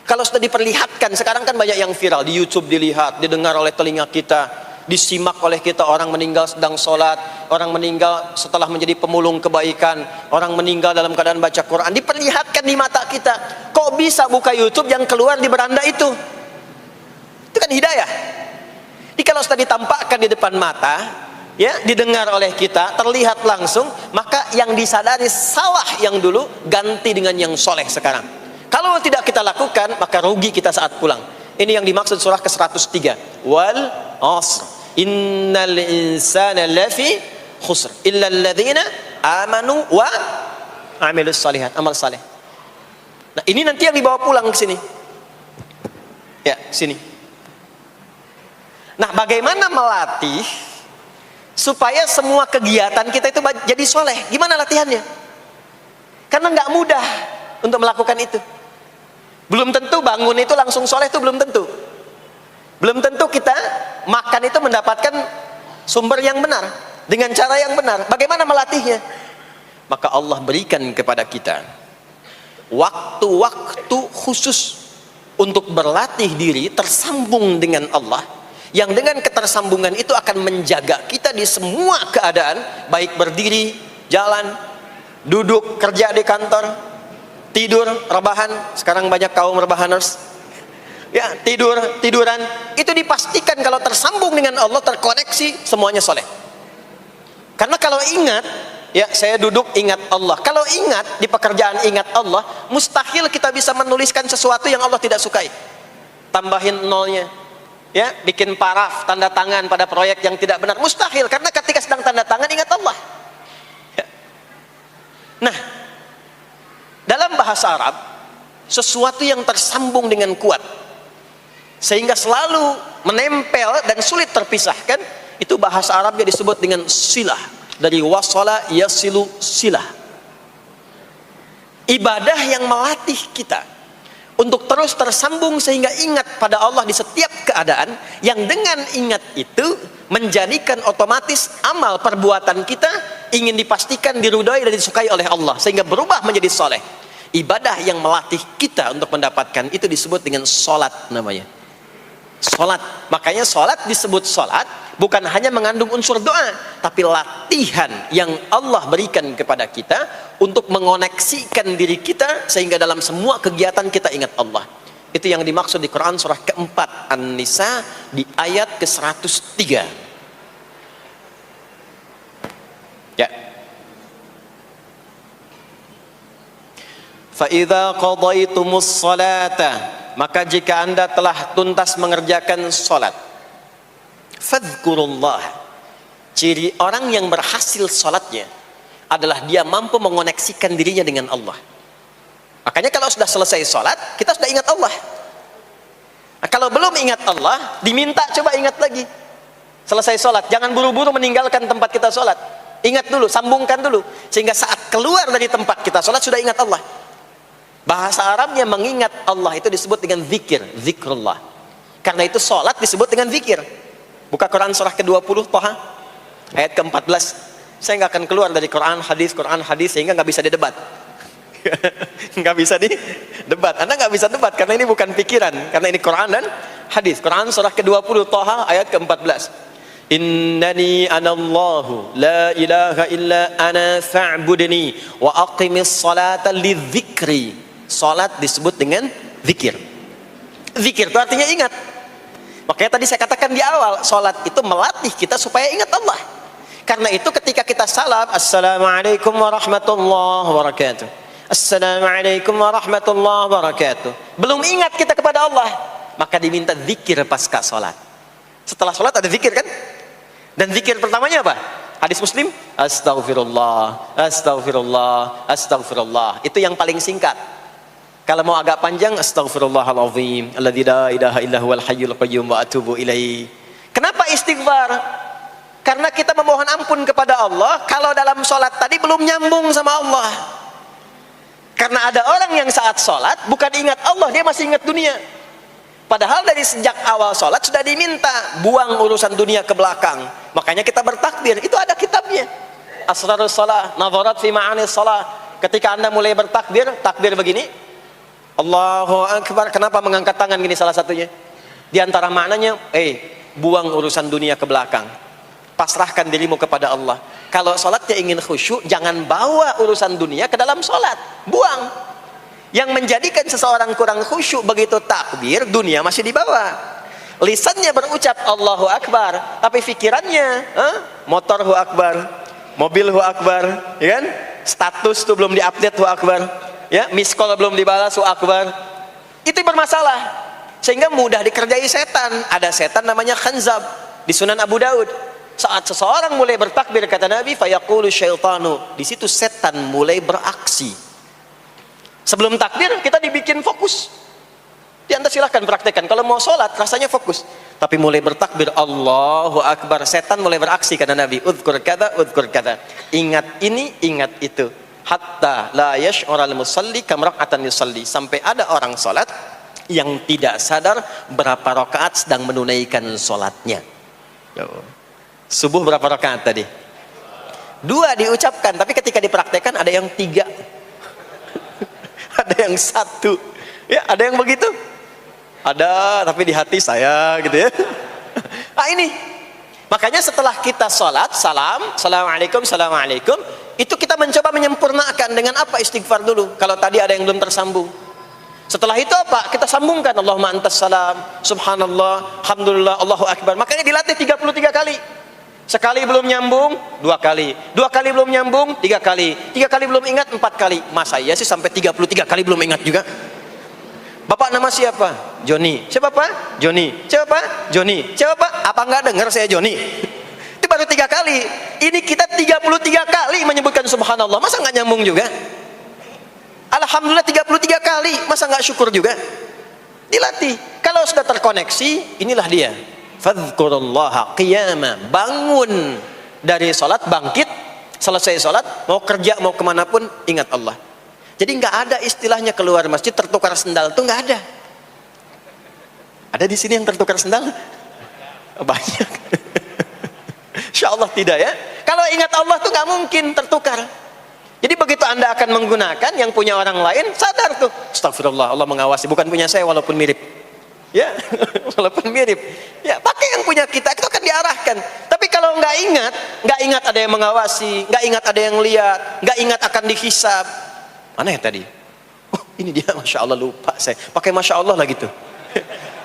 Kalau sudah diperlihatkan, sekarang kan banyak yang viral di YouTube, dilihat, didengar oleh telinga kita, disimak oleh kita, orang meninggal sedang sholat, orang meninggal setelah menjadi pemulung kebaikan, orang meninggal dalam keadaan baca Quran, diperlihatkan di mata kita. Kok bisa buka YouTube yang keluar di beranda itu? Itu kan hidayah. Jadi kalau sudah ditampakkan di depan mata, ya, didengar oleh kita, terlihat langsung, maka yang disadari salah yang dulu ganti dengan yang soleh sekarang. Kalau tidak kita lakukan, maka rugi kita saat pulang. Ini yang dimaksud surah ke-103, wal asr innal insana lafi khusr illa alladhina amanu wa amilus salihat, amal saleh. Nah ini nanti yang dibawa pulang ke sini, ya sini. Nah bagaimana melatih supaya semua kegiatan kita itu jadi soleh? Gimana latihannya? Karena nggak mudah untuk melakukan itu. Belum tentu bangun itu langsung soleh, itu belum tentu. Belum tentu kita makan itu mendapatkan sumber yang benar, dengan cara yang benar. Bagaimana melatihnya? Maka Allah berikan kepada kita waktu-waktu khusus untuk berlatih diri tersambung dengan Allah, yang dengan ketersambungan itu akan menjaga kita di semua keadaan, baik berdiri, jalan, duduk, kerja di kantor, tidur, rebahan. Sekarang banyak kaum rebahaners, ya tiduran, itu dipastikan kalau tersambung dengan Allah, terkoneksi, semuanya soleh. Karena kalau ingat, ya saya duduk ingat Allah, kalau ingat di pekerjaan ingat Allah, mustahil kita bisa menuliskan sesuatu yang Allah tidak sukai. Tambahin nolnya, ya, bikin paraf, tanda tangan pada proyek yang tidak benar, mustahil. Karena ketika sedang tanda tangan ingat Allah, ya. Nah dalam bahasa Arab, sesuatu yang tersambung dengan kuat sehingga selalu menempel dan sulit terpisahkan, itu bahasa Arabnya disebut dengan silah. Dari wasala yasilu silah. Ibadah yang melatih kita untuk terus tersambung sehingga ingat pada Allah di setiap keadaan, yang dengan ingat itu menjadikan otomatis amal perbuatan kita ingin dipastikan diridhoi dan disukai oleh Allah sehingga berubah menjadi soleh. Ibadah yang melatih kita untuk mendapatkan itu disebut dengan solat namanya. Solat. Makanya solat disebut solat bukan hanya mengandung unsur doa, tapi latihan yang Allah berikan kepada kita untuk mengoneksikan diri kita sehingga dalam semua kegiatan kita ingat Allah. Itu yang dimaksud di Quran surah keempat An-Nisa di ayat ke-103. Ya. فَإِذَا قَضَيْتُمُ الصَّلَاةَ, maka jika anda telah tuntas mengerjakan salat, fadhkurullah. Ciri orang yang berhasil salatnya adalah dia mampu mengoneksikan dirinya dengan Allah. Makanya kalau sudah selesai salat, kita sudah ingat Allah. Nah, kalau belum ingat Allah, diminta coba ingat lagi. Selesai salat, jangan buru-buru meninggalkan tempat kita salat. Ingat dulu, sambungkan dulu, sehingga saat keluar dari tempat kita salat sudah ingat Allah. Bahasa Arabnya mengingat Allah itu disebut dengan zikir, zikrullah. Karena itu salat disebut dengan zikir. Buka Quran surah ke-20 Thaha ayat ke-14. Saya nggak akan keluar dari Quran hadis sehingga nggak bisa didebat. Nggak bisa didebat. Anda nggak bisa debat karena ini bukan pikiran, karena ini Quran dan hadis. Quran surah ke-20 Thaha ayat ke-14. Innani anallahu la ilaha illa ana fa'budni wa aqimis salata lidzikri. Salat disebut dengan zikir. Zikir itu artinya ingat. Makanya tadi saya katakan di awal, salat itu melatih kita supaya ingat Allah. Karena itu ketika kita salam, assalamualaikum warahmatullahi wabarakatuh, assalamualaikum warahmatullahi wabarakatuh, belum ingat kita kepada Allah, maka diminta zikir pasca salat. Setelah salat ada zikir kan? Dan zikir pertamanya apa? Hadis Muslim, astaghfirullah, astaghfirullah, astaghfirullah. Itu yang paling singkat. Kalau mau agak panjang, astaghfirullahalazim, alladzi la ilaha illa huwal hayyul qayyum wa atubu ilaihi. Kenapa istighfar? Karena kita memohon ampun kepada Allah kalau dalam salat tadi belum nyambung sama Allah. Karena ada orang yang saat salat bukan ingat Allah, dia masih ingat dunia. Padahal dari sejak awal sholat sudah diminta buang urusan dunia ke belakang. Makanya kita bertakbir, itu ada kitabnya. Asrarus shalah, nadharat fi ma'anis shalah. Ketika Anda mulai bertakbir, takbir begini, Allahu Akbar. Kenapa mengangkat tangan gini salah satunya? Di antara maknanya, buang urusan dunia ke belakang. Pasrahkan dirimu kepada Allah. Kalau sholatnya ingin khusyuk, jangan bawa urusan dunia ke dalam sholat. Buang. Yang menjadikan seseorang kurang khusyuk begitu takbir, dunia masih dibawa. Lisannya berucap Allahu Akbar, tapi pikirannya motor hu akbar, mobil hu akbar, ya kan? Status tuh belum diupdate hu akbar, ya, miss call belum dibalas hu akbar. Itu bermasalah, sehingga mudah dikerjai setan. Ada setan namanya khanzab di Sunan Abu Daud. Saat seseorang mulai bertakbir, kata Nabi, fayaqulu syaitanu, di situ setan mulai beraksi. Sebelum takbir kita dibikin fokus. Anda silahkan praktekkan. Kalau mau sholat rasanya fokus. Tapi mulai bertakbir Allahu Akbar, setan mulai beraksi, kata Nabi. Udhkur kada, udhkur kada. Ingat ini, ingat itu. Hatta la yash'ural musalli kam rak'atan yusalli. Sampai ada orang sholat yang tidak sadar berapa rakaat sedang menunaikan sholatnya. Subuh berapa rakaat tadi? 2 diucapkan, tapi ketika dipraktekkan ada yang 3. Ada yang 1. Ya, ada yang begitu. Ada, tapi di hati saya gitu ya. Nah ini, makanya setelah kita sholat, salam, assalamualaikum, assalamualaikum, itu kita mencoba menyempurnakan dengan apa? Istighfar dulu. Kalau tadi ada yang belum tersambung. Setelah itu apa? Kita sambungkan. Allahumma antas salam, subhanallah, alhamdulillah, Allahu Akbar. Makanya dilatih 33 kali. Sekali belum nyambung, 2 kali. 2 kali belum nyambung, 3 kali. 3 kali belum ingat, 4 kali. Masa iya sih sampai 33 kali belum ingat juga? Bapak nama siapa? Joni. Siapa Pak? Joni. Siapa Pak? Joni. Siapa Pak? Apa enggak dengar saya Joni? Itu baru 3 kali. Ini kita 33 kali menyebutkan subhanallah. Masa enggak nyambung juga? Alhamdulillah 33 kali. Masa enggak syukur juga? Dilatih. Kalau sudah terkoneksi, inilah dia. Fadhkurullaha qiyama. Bangun dari sholat, bangkit. Selesai sholat, mau kerja, mau kemanapun, ingat Allah. Jadi nggak ada istilahnya keluar masjid tertukar sendal, tuh nggak ada. Ada di sini yang tertukar sendal? Banyak. Insya Allah tidak ya. Kalau ingat Allah tuh nggak mungkin tertukar. Jadi begitu Anda akan menggunakan yang punya orang lain, sadar tuh, astagfirullah, Allah mengawasi, bukan punya saya walaupun mirip. Ya, walaupun mirip. Ya, pakai yang punya kita, itu akan diarahkan. Tapi kalau nggak ingat ada yang mengawasi, nggak ingat ada yang lihat, nggak ingat akan dihisab. Mana ya tadi? Oh, ini dia, masya Allah, lupa saya. Pakai masya Allah lah gitu.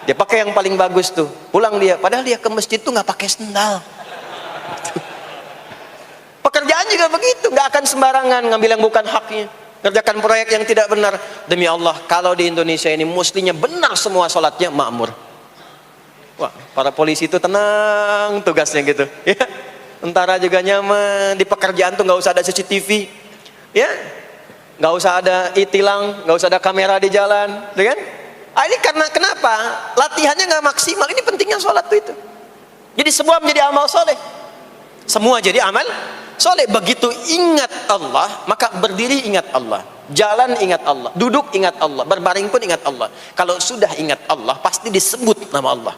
Dia pakai yang paling bagus tuh. Pulang dia, padahal dia ke masjid tuh nggak pakai sendal. Pekerjaan juga begitu, nggak akan sembarangan ngambil yang bukan haknya. Kerjakan proyek yang tidak benar. Demi Allah, kalau di Indonesia ini muslinya benar semua sholatnya, makmur. Wah, para polisi itu tenang tugasnya gitu. Ya, tentara juga nyaman. Di pekerjaan tuh nggak usah ada CCTV, ya, nggak usah ada e-tilang, nggak usah ada kamera di jalan, gitu kan? Ah, ini karena kenapa? Latihannya nggak maksimal. Ini pentingnya sholat tuh itu. Jadi semua menjadi amal soleh. Semua jadi amal soleh. Begitu ingat Allah, maka berdiri ingat Allah, jalan ingat Allah, duduk ingat Allah, berbaring pun ingat Allah. Kalau sudah ingat Allah, pasti disebut nama Allah.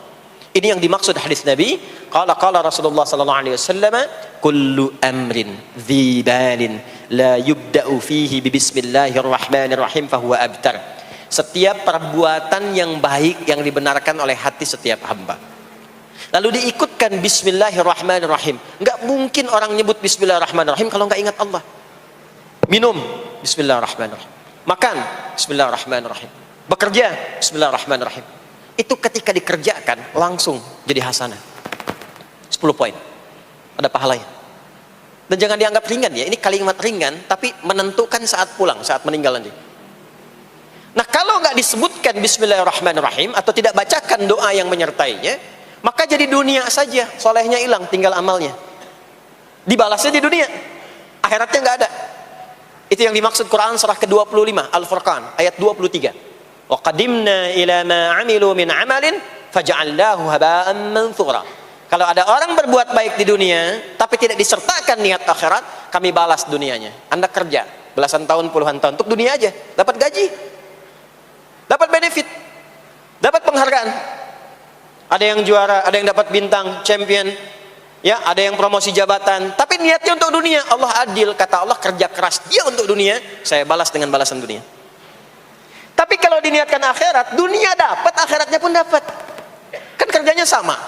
Ini yang dimaksud hadis Nabi. Qala Rasulullah sallallahu alaihi wasallam, kullu amrin dhi balin la yubda'u fihi bi bismillahirrahmanirrahim fahuwa abtar. Setiap perbuatan yang baik yang dibenarkan oleh hati setiap hamba, lalu diikutkan bismillahirrahmanirrahim. Nggak mungkin orang nyebut bismillahirrahmanirrahim kalau nggak ingat Allah. Minum, bismillahirrahmanirrahim. Makan, bismillahirrahmanirrahim. Bekerja, bismillahirrahmanirrahim. Itu ketika dikerjakan langsung jadi hasanah. 10 poin. Ada pahalanya. Dan jangan dianggap ringan ya. Ini kalimat ringan tapi menentukan saat pulang, saat meninggal nanti. Nah, kalau nggak disebutkan bismillahirrahmanirrahim atau tidak bacakan doa yang menyertainya, maka jadi dunia saja, solehnya hilang, tinggal amalnya. Dibalasnya di dunia, akhiratnya nggak ada. Itu yang dimaksud Quran surah ke-25 Al-Furqan ayat 23. Wa qadimna ila ma 'amilu min 'amalin faj'alnahu haba'an manthura. Kalau ada orang berbuat baik di dunia tapi tidak disertakan niat akhirat, kami balas dunianya. Anda kerja belasan tahun, puluhan tahun untuk dunia aja, dapat gaji, dapat benefit, dapat penghargaan. Ada yang juara, ada yang dapat bintang, champion, ya, ada yang promosi jabatan, tapi niatnya untuk dunia. Allah adil, kata Allah, kerja keras dia untuk dunia, saya balas dengan balasan dunia. Tapi kalau diniatkan akhirat, dunia dapat, akhiratnya pun dapat. Kan kerjanya sama,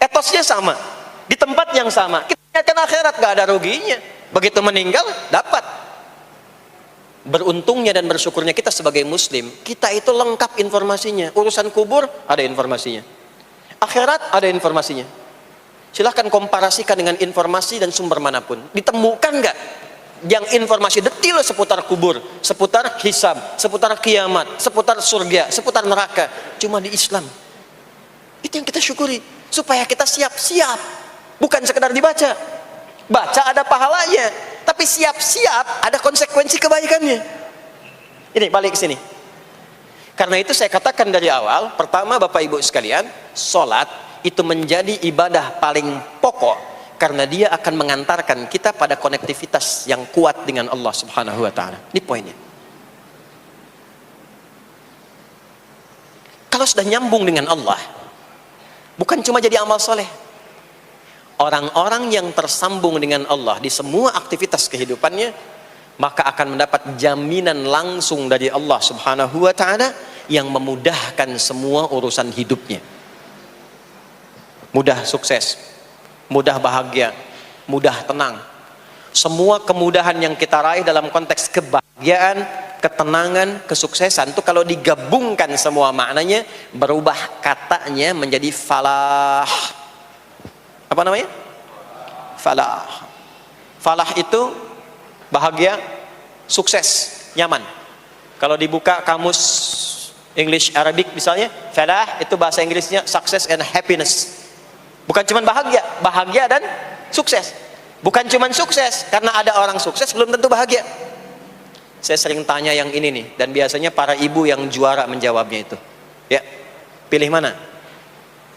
etosnya sama, di tempat yang sama. Kita niatkan akhirat, gak ada ruginya. Begitu meninggal, dapat. Beruntungnya dan bersyukurnya kita sebagai muslim, kita itu lengkap informasinya. Urusan kubur, ada informasinya. Akhirat ada informasinya. Silahkan komparasikan dengan informasi dan sumber manapun. Ditemukan nggak yang informasi detail seputar kubur, seputar hisab, seputar kiamat, seputar surga, seputar neraka? Cuma di Islam. Itu yang kita syukuri, supaya kita siap-siap. Bukan sekedar dibaca. Baca ada pahalanya, tapi siap-siap ada konsekuensi kebaikannya. Ini balik ke sini. Karena itu saya katakan dari awal, pertama Bapak Ibu sekalian, sholat itu menjadi ibadah paling pokok karena dia akan mengantarkan kita pada konektivitas yang kuat dengan Allah Subhanahu wa taala. Ini poinnya. Kalau sudah nyambung dengan Allah, bukan cuma jadi amal soleh. Orang-orang yang tersambung dengan Allah di semua aktivitas kehidupannya, maka akan mendapat jaminan langsung dari Allah Subhanahu wa ta'ala yang memudahkan semua urusan hidupnya. Mudah sukses, mudah bahagia, mudah tenang. Semua kemudahan yang kita raih dalam konteks kebahagiaan, ketenangan, kesuksesan itu kalau digabungkan semua maknanya, berubah katanya menjadi falah. Apa namanya? Falah. Falah itu bahagia, sukses, nyaman. Kalau dibuka kamus English Arabic misalnya, falah itu bahasa Inggrisnya success and happiness. Bukan cuma bahagia, bahagia dan sukses. Bukan cuma sukses, karena ada orang sukses belum tentu bahagia. Saya sering tanya yang ini nih, dan biasanya para ibu yang juara menjawabnya itu. Ya, pilih mana?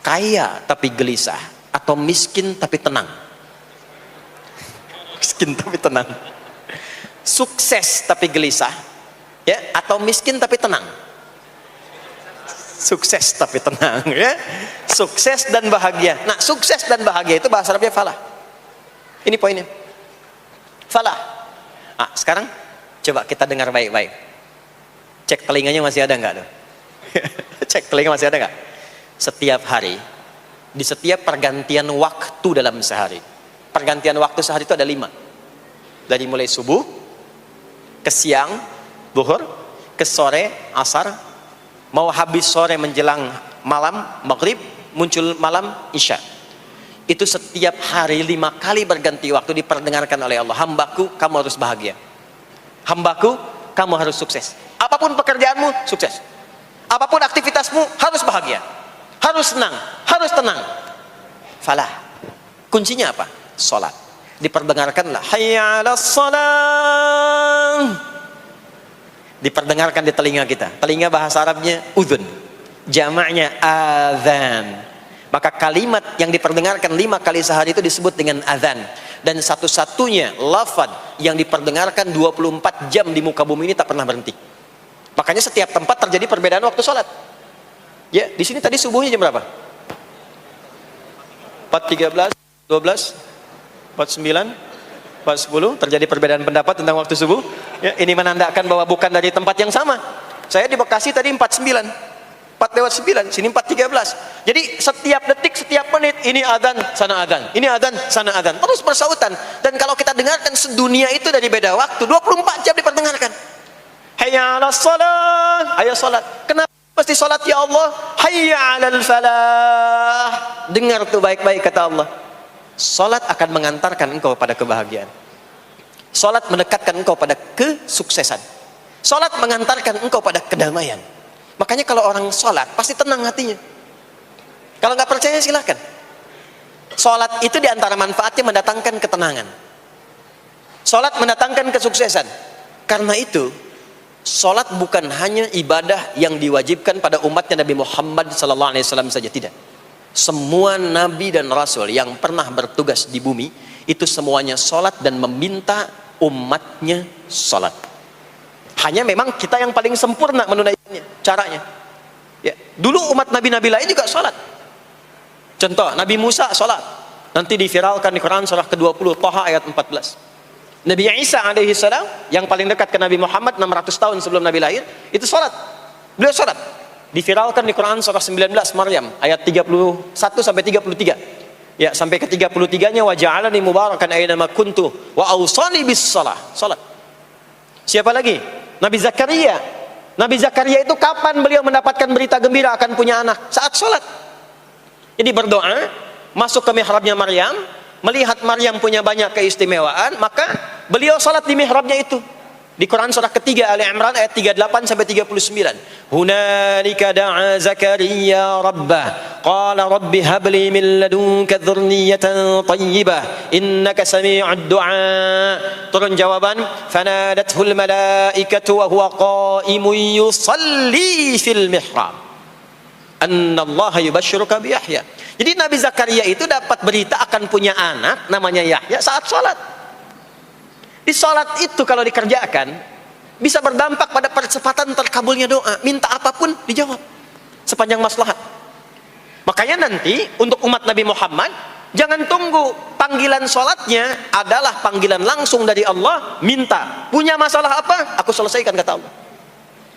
Kaya tapi gelisah, atau miskin tapi tenang? Miskin tapi tenang. Sukses tapi gelisah, ya, atau miskin tapi tenang? Sukses tapi tenang, ya. Sukses dan bahagia. Nah, sukses dan bahagia itu bahasa Arabnya falah. Ini poinnya. Falah. Sekarang coba kita dengar baik-baik. Cek telinganya masih ada nggak tuh? Cek telinga masih ada nggak? Setiap hari, di setiap pergantian waktu dalam sehari. Pergantian waktu sehari itu ada 5. Dari mulai subuh, ke siang, zuhur, ke sore, asar, mau habis sore menjelang malam, maghrib, muncul malam, isya. Itu setiap hari 5 kali berganti waktu diperdengarkan oleh Allah. Hambaku, kamu harus bahagia. Hambaku, kamu harus sukses. Apapun pekerjaanmu, sukses. Apapun aktivitasmu, harus bahagia. Harus senang, harus tenang. Falah. Kuncinya apa? Salat. Diperdengarkanlah hayya 'alas shalah. Diperdengarkan di telinga kita. Telinga bahasa Arabnya udhun. Jamaknya adzan. Maka kalimat yang diperdengarkan 5 kali sehari itu disebut dengan adzan. Dan satu-satunya lafaz yang diperdengarkan 24 jam di muka bumi ini tak pernah berhenti. Makanya setiap tempat terjadi perbedaan waktu sholat. Ya, di sini tadi subuhnya jam berapa? 4.13, 12, 49, 4.10. Terjadi perbedaan pendapat tentang waktu subuh. Ya, ini menandakan bahwa bukan dari tempat yang sama. Saya di Bekasi tadi 49, 4:09, sini 4:13. Jadi setiap detik, setiap menit, ini adzan, sana adzan, ini adzan, sana adzan, terus bersautan. Dan kalau kita dengarkan sedunia itu dari beda waktu, 24 jam diperdengarkan. Hayya 'alas shalah, ayo salat. Kenapa pasti salat ya Allah? Hayya 'alal falah. Dengar tuh baik-baik kata Allah. Salat akan mengantarkan engkau pada kebahagiaan. Salat mendekatkan engkau pada kesuksesan. Salat mengantarkan engkau pada kedamaian. Makanya kalau orang salat pasti tenang hatinya. Kalau nggak percaya silakan. Salat itu diantara manfaatnya mendatangkan ketenangan. Salat mendatangkan kesuksesan. Karena itu salat bukan hanya ibadah yang diwajibkan pada umatnya Nabi Muhammad SAW saja, tidak. Semua nabi dan rasul yang pernah bertugas di bumi itu semuanya salat dan meminta umatnya salat. Hanya memang kita yang paling sempurna menunaikannya, caranya. Ya, dulu umat nabi-nabi lain juga salat. Contoh, Nabi Musa salat. Nanti diviralkan di Quran surah ke-20 Thaha ayat 14. Nabi Isa alaihi salam yang paling dekat ke Nabi Muhammad 600 tahun sebelum Nabi lahir, itu salat. Beliau salat. Diviralkan di Quran surah 19 Maryam ayat 31 sampai 33. Ya, sampai ke 33-nya wa ja'alani mubarakan aina ma kuntu wa awsani bis shalah. Salat. Siapa lagi? Nabi Zakaria. Nabi Zakaria itu kapan beliau mendapatkan berita gembira akan punya anak? Saat salat. Jadi berdoa, masuk ke mihrabnya Maryam, melihat Maryam punya banyak keistimewaan, maka beliau salat di mihrabnya itu. Di Quran surah ketiga Ali Imran ayat 38 sampai 39. Hunalika da'a Zakaria rabbah qala rabbi habli min ladunka dzurriyyatan thayyibah innaka sami'ud du'a. Turun jawaban, fanadathul malaikatu wa huwa qa'imun yusalli fil mihrab annallaha yubashshiruka bi Yahya. Jadi Nabi Zakaria itu dapat berita akan punya anak namanya Yahya saat salat. Di salat itu kalau dikerjakan bisa berdampak pada percepatan terkabulnya doa. Minta apapun dijawab sepanjang maslahat. Makanya nanti untuk umat Nabi Muhammad jangan tunggu, panggilan salatnya adalah panggilan langsung dari Allah. Minta, punya masalah apa? Aku selesaikan kata Allah.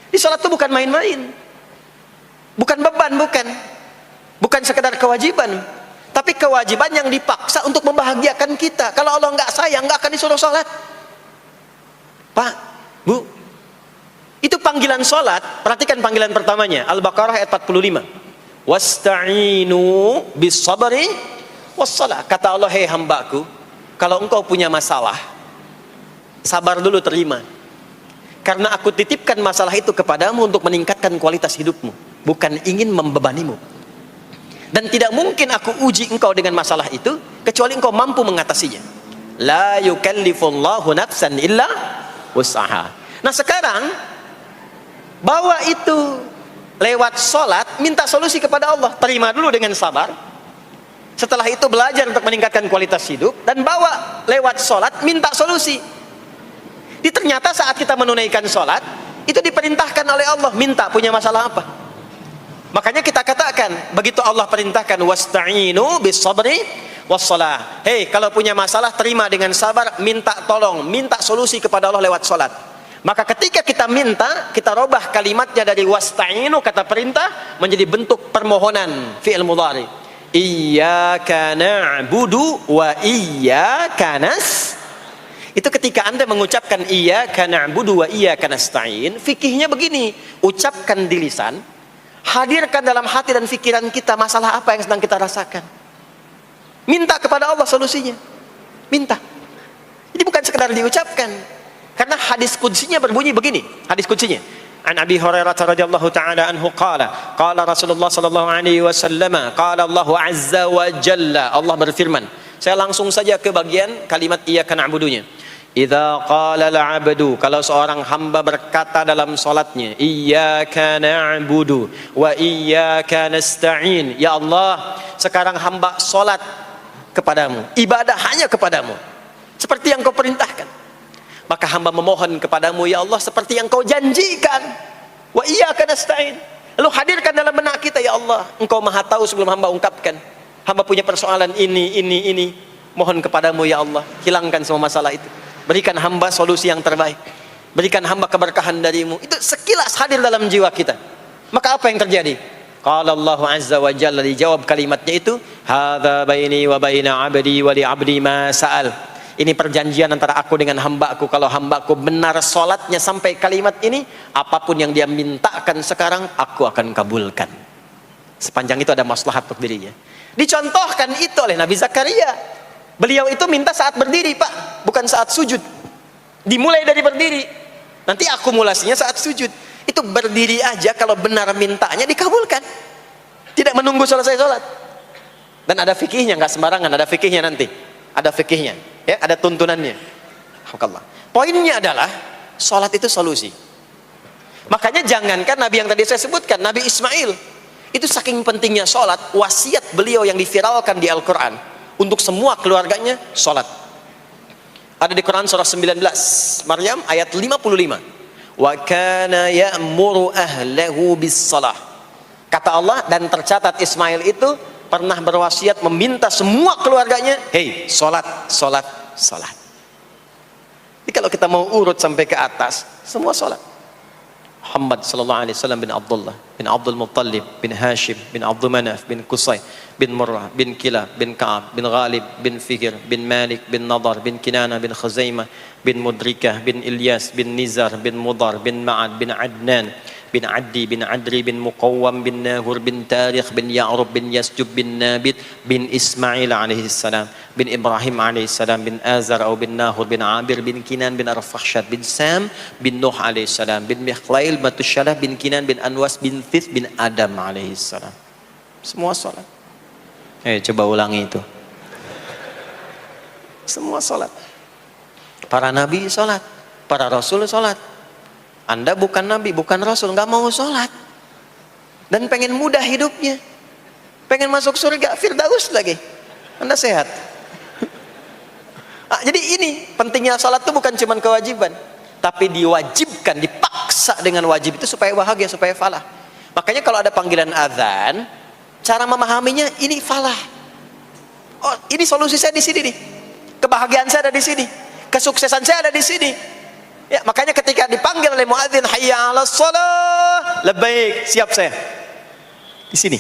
Di salat itu bukan main-main, bukan beban, bukan sekedar kewajiban, tapi kewajiban yang dipaksa untuk membahagiakan kita. Kalau Allah nggak sayang, nggak akan disuruh salat. Pak, Bu, itu panggilan salat. Perhatikan panggilan pertamanya, Al-Baqarah ayat 45. Wasta'inu bis sabri was salah. Kata Allah, hei hambaku, kalau engkau punya masalah, sabar dulu, terima. Karena aku titipkan masalah itu kepadamu untuk meningkatkan kualitas hidupmu, bukan ingin membebanimu. Dan tidak mungkin aku uji engkau dengan masalah itu kecuali engkau mampu mengatasinya. La yukallifullahu nafsan illa wus'aha. Nah sekarang bawa itu lewat sholat, minta solusi kepada Allah. Terima dulu dengan sabar. Setelah itu belajar untuk meningkatkan kualitas hidup, dan bawa lewat sholat, minta solusi. Ternyata saat kita menunaikan sholat, itu diperintahkan oleh Allah, minta punya masalah apa. Makanya kita katakan, begitu Allah perintahkan wasta'inu bis sabri wassalah. Hei, kalau punya masalah terima dengan sabar, minta tolong, minta solusi kepada Allah lewat salat. Maka ketika kita minta, kita robah kalimatnya dari wasta'inu, kata perintah, menjadi bentuk permohonan, fi'il mudhari. Iyyaka na'budu wa iyyaka nas. Itu ketika Anda mengucapkan iyyaka na'budu wa iyyaka nasta'in, fikihnya begini, ucapkan di lisan, hadirkan dalam hati dan pikiran kita masalah apa yang sedang kita rasakan. Minta kepada Allah solusinya. Minta. Jadi bukan sekedar diucapkan. Karena hadis qudsinya berbunyi begini, hadis qudsinya. An Abi Hurairah radhiyallahu taala anhu qala, qala Rasulullah sallallahu alaihi wasallam, qala Allah azza wa jalla, Allah berfirman. Saya langsung saja ke bagian kalimat iyyaka na'budunya. Idza qala al-'abdu, kalau seorang hamba berkata dalam salatnya, iyyaka na'budu wa iyyaka nasta'in, ya Allah, sekarang hamba salat kepadamu, ibadah hanya kepadamu, seperti yang kau perintahkan. Maka hamba memohon kepadamu, ya Allah, seperti yang kau janjikan. Wa iyyaka nasta'in. Lalu hadirkan dalam benak kita, ya Allah, engkau maha tahu sebelum hamba ungkapkan. Hamba punya persoalan ini. Mohon kepadamu, ya Allah, hilangkan semua masalah itu. Berikan hamba solusi yang terbaik. Berikan hamba keberkahan darimu. Itu sekilas hadir dalam jiwa kita. Maka apa yang terjadi? Qala Allah azza wa jalla, dijawab kalimatnya itu, hadza baini wa baina 'abdi wa li 'abdi ma sa'al. Ini perjanjian antara aku dengan hambaku. Kalau hambaku benar sholatnya sampai kalimat ini, apapun yang dia mintakan sekarang, aku akan kabulkan. Sepanjang itu ada maslahat untuk dirinya. Dicontohkan itu oleh Nabi Zakaria. Beliau itu minta saat berdiri, Pak, bukan saat sujud. Dimulai dari berdiri. Nanti akumulasinya saat sujud. Itu berdiri aja, kalau benar mintanya dikabulkan. Tidak menunggu selesai sholat. Dan ada fikihnya, nggak sembarangan, ada fikihnya nanti. Ada fikihnya, ya, ada tuntunannya. Alhamdulillah. Poinnya adalah sholat itu solusi. Makanya jangankan Nabi yang tadi saya sebutkan, Nabi Ismail, itu saking pentingnya sholat, wasiat beliau yang diviralkan di Al-Quran untuk semua keluarganya, sholat. Ada di Quran surah 19 Maryam ayat 55. Wa kana ya'muru ahlahu bis salah. Kata Allah, dan tercatat Ismail itu pernah berwasiat meminta semua keluarganya, hei, sholat. Jadi kalau kita mau urut sampai ke atas, semua sholat. Muhammad sallallahu alaihi wasallam bin Abdullah bin Abdul Muttalib bin Hashim bin Abdul Manaf bin Qusay bin Murrah bin Kilab bin Ka'ab bin Ghalib bin Fihr bin Malik bin Nadar bin Kinana bin Khuzaimah bin Mudrikah bin Ilyas bin Nizar bin Mudar bin Ma'ad bin Adnan bin Addi bin Adri bin Muqawwam bin Nahur bin Tarikh bin Ya'rub bin Yasjub bin Nabit bin Ismail alaihi salam bin Ibrahim alaihi salam bin Azar atau bin Nahur bin Abir bin Kinan bin Arfakhshad bin Sam bin Nuh alaihi salam bin Mikhlail Matusyalah bin Kinan bin Anwas bin Thith bin Adam alaihi salam. Semua salat. Coba ulangi itu. Semua salat. Para nabi salat, para rasul salat. Anda bukan nabi, bukan rasul, nggak mau sholat dan pengen mudah hidupnya, pengen masuk surga Firdaus lagi, Anda sehat. Jadi ini pentingnya sholat itu bukan cuma kewajiban, tapi diwajibkan, dipaksa dengan wajib itu supaya bahagia, supaya falah. Makanya kalau ada panggilan azan, cara memahaminya ini falah. Oh, ini solusi saya di sini nih, kebahagiaan saya ada di sini, kesuksesan saya ada di sini. Ya, makanya ketika dipanggil oleh muadzin, hayya 'alas shalah, labbaik, siap saya. Di sini.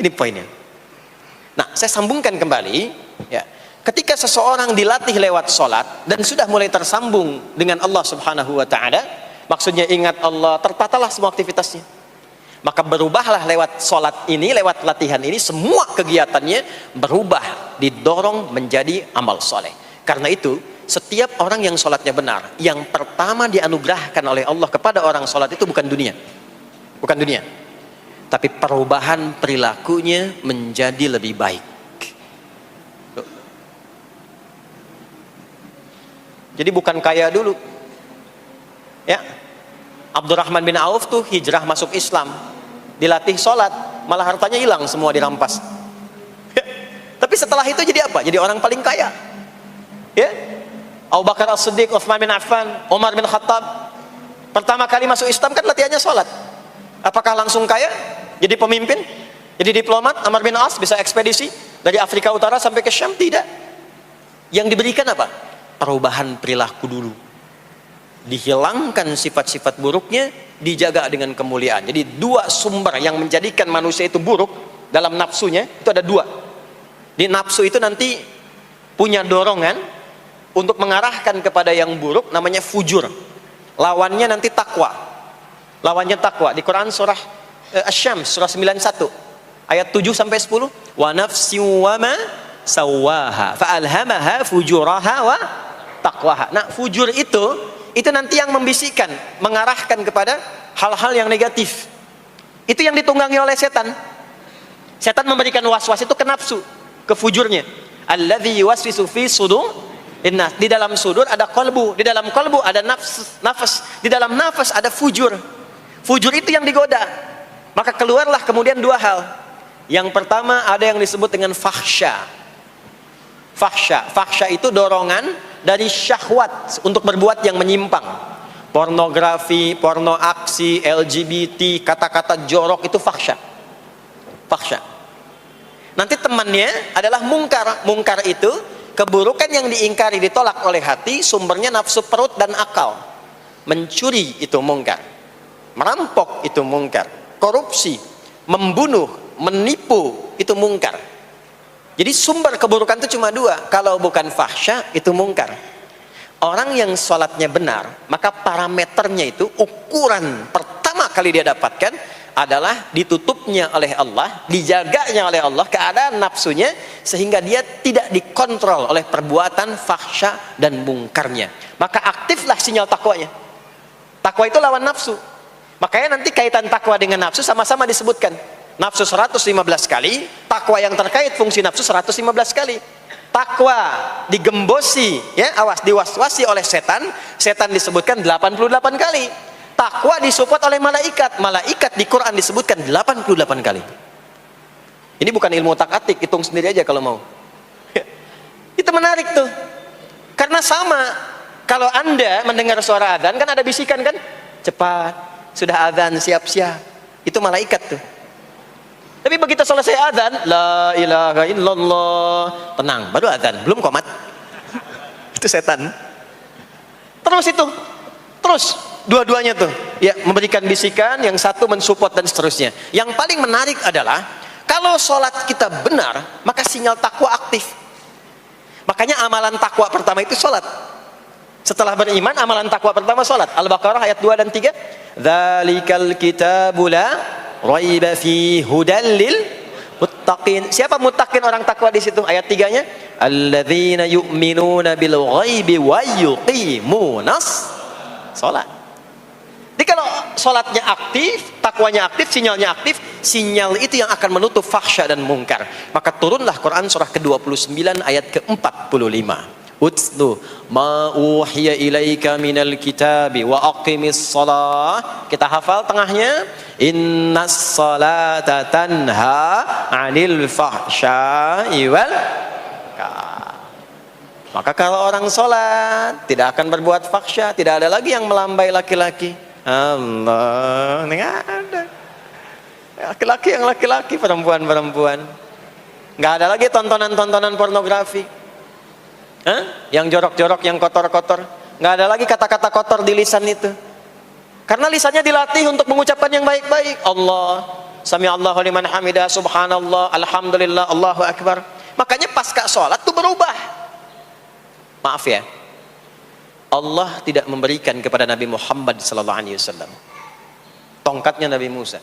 Ini poinnya. Nah, saya sambungkan kembali, ya. Ketika seseorang dilatih lewat salat dan sudah mulai tersambung dengan Allah Subhanahu wa taala, maksudnya ingat Allah, tertatalah semua aktivitasnya. Maka berubahlah lewat salat ini, lewat latihan ini, semua kegiatannya berubah, didorong menjadi amal soleh. Karena itu, setiap orang yang sholatnya benar, yang pertama dianugerahkan oleh Allah kepada orang sholat itu bukan dunia, tapi perubahan perilakunya menjadi lebih baik. Jadi bukan kaya dulu, ya. Abdurrahman bin Auf tuh hijrah masuk Islam, dilatih sholat, malah hartanya hilang semua dirampas. Ya. Tapi setelah itu jadi apa? Jadi orang paling kaya, ya. Abu Bakar As-Siddiq, Utsman bin Affan, Umar bin Khattab, pertama kali masuk Islam kan latihannya sholat. Apakah langsung kaya? Jadi pemimpin? Jadi diplomat? Amr bin As bisa ekspedisi? Dari Afrika Utara sampai ke Syam, tidak. Yang diberikan apa? Perubahan perilaku dulu. Dihilangkan sifat-sifat buruknya, dijaga dengan kemuliaan. Jadi dua sumber yang menjadikan manusia itu buruk dalam nafsunya, itu ada dua. Di nafsu itu nanti punya dorongan untuk mengarahkan kepada yang buruk, namanya fujur. Lawannya nanti takwa. Lawannya takwa. Di Quran surah Asy-Syams surah 91 ayat 7 sampai 10, wa nafsi wa ma sawaha fa alhamaha fujuraha wa taqwaha. Nah, fujur itu nanti yang membisikkan, mengarahkan kepada hal-hal yang negatif. Itu yang ditunggangi oleh setan. Setan memberikan was-was itu ke nafsu, ke fujurnya. Alladzi yuwaswisu fi sudur innas. Di dalam sudur ada qalbu, di dalam qalbu ada nafas, di dalam nafas ada fujur. Fujur itu yang digoda. Maka keluarlah kemudian dua hal. Yang pertama ada yang disebut dengan fahsya. Fahsya itu dorongan dari syahwat untuk berbuat yang menyimpang. Pornografi, porno aksi, LGBT, kata-kata jorok, itu fahsya. Nanti temannya adalah mungkar. Mungkar itu keburukan yang diingkari, ditolak oleh hati, sumbernya nafsu perut dan akal. Mencuri itu mungkar, merampok itu mungkar, korupsi, membunuh, menipu itu mungkar. Jadi sumber keburukan itu cuma dua. Kalau bukan fahsya, itu mungkar. Orang yang sholatnya benar, maka parameternya itu, ukuran pertama kali dia dapatkan adalah ditutupnya oleh Allah, dijaganya oleh Allah keadaan nafsunya, sehingga dia tidak dikontrol oleh perbuatan fahsya dan mungkarnya. Maka aktiflah sinyal takwanya. Takwa itu lawan nafsu. Makanya nanti kaitan takwa dengan nafsu sama-sama disebutkan. Nafsu 115 kali, takwa yang terkait fungsi nafsu 115 kali. Takwa digembosi, ya, awas, diwaswasi oleh setan, setan disebutkan 88 kali. Takwa disupport oleh malaikat, malaikat di Quran disebutkan 88 kali. Ini bukan ilmu tak-atik, hitung sendiri aja kalau mau. Itu menarik tuh. Karena sama, kalau Anda mendengar suara adzan kan ada bisikan kan? Cepat, sudah adzan, siap-siap. Itu malaikat tuh. Tapi begitu selesai adzan, la ilaha illallah, tenang, baru adzan, belum qomat. Itu setan. Terus dua-duanya tuh, ya, memberikan bisikan, yang satu mensupport dan seterusnya. Yang paling menarik adalah kalau sholat kita benar, maka sinyal takwa aktif. Makanya amalan takwa pertama itu sholat. Setelah beriman, amalan takwa pertama sholat. Al-Baqarah ayat 2 dan 3. Dzalikal kitabu la raiba fi hudal lil muttaqin. Siapa muttaqin, orang takwa di situ? Ayat 3-nya, alladzina yu'minuna bil ghaibi wa yuqimunas shalah. Jadi kalau sholatnya aktif, takwanya aktif, sinyalnya aktif, sinyal itu yang akan menutup fahsya dan mungkar. Maka turunlah Quran surah ke-29 ayat ke-45. Utlu ma uhiya ilaika minal kitabi wa aqimis shalah. Kita hafal tengahnya, innas salata tanha 'anil fahsya'i wal munkar. Maka kalau orang sholat tidak akan berbuat fahsya, tidak ada lagi yang melambai laki-laki. Allah, ini ada laki-laki yang laki-laki, perempuan-perempuan. Nggak ada lagi tontonan-tontonan pornografi. Yang jorok-jorok, yang kotor-kotor. Nggak ada lagi kata-kata kotor di lisan itu. Karena lisannya dilatih untuk mengucapkan yang baik-baik. Allah, sami Allahu liman hamidah, subhanallah, alhamdulillah, Allahu akbar. Makanya pasca sholat tuh berubah. Maaf ya, Allah tidak memberikan kepada Nabi Muhammad SAW tongkatnya Nabi Musa,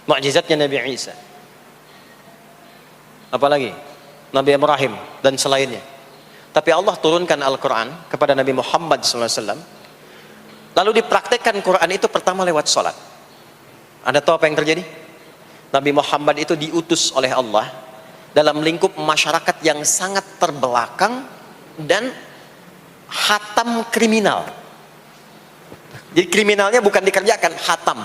mukjizatnya Nabi Isa, apalagi Nabi Ibrahim dan selainnya. Tapi Allah turunkan Al-Quran kepada Nabi Muhammad SAW, lalu dipraktekkan Quran itu pertama lewat sholat. Anda tahu apa yang terjadi? Nabi Muhammad itu diutus oleh Allah dalam lingkup masyarakat yang sangat terbelakang dan hatam kriminal. Jadi kriminalnya bukan dikerjakan, hatam.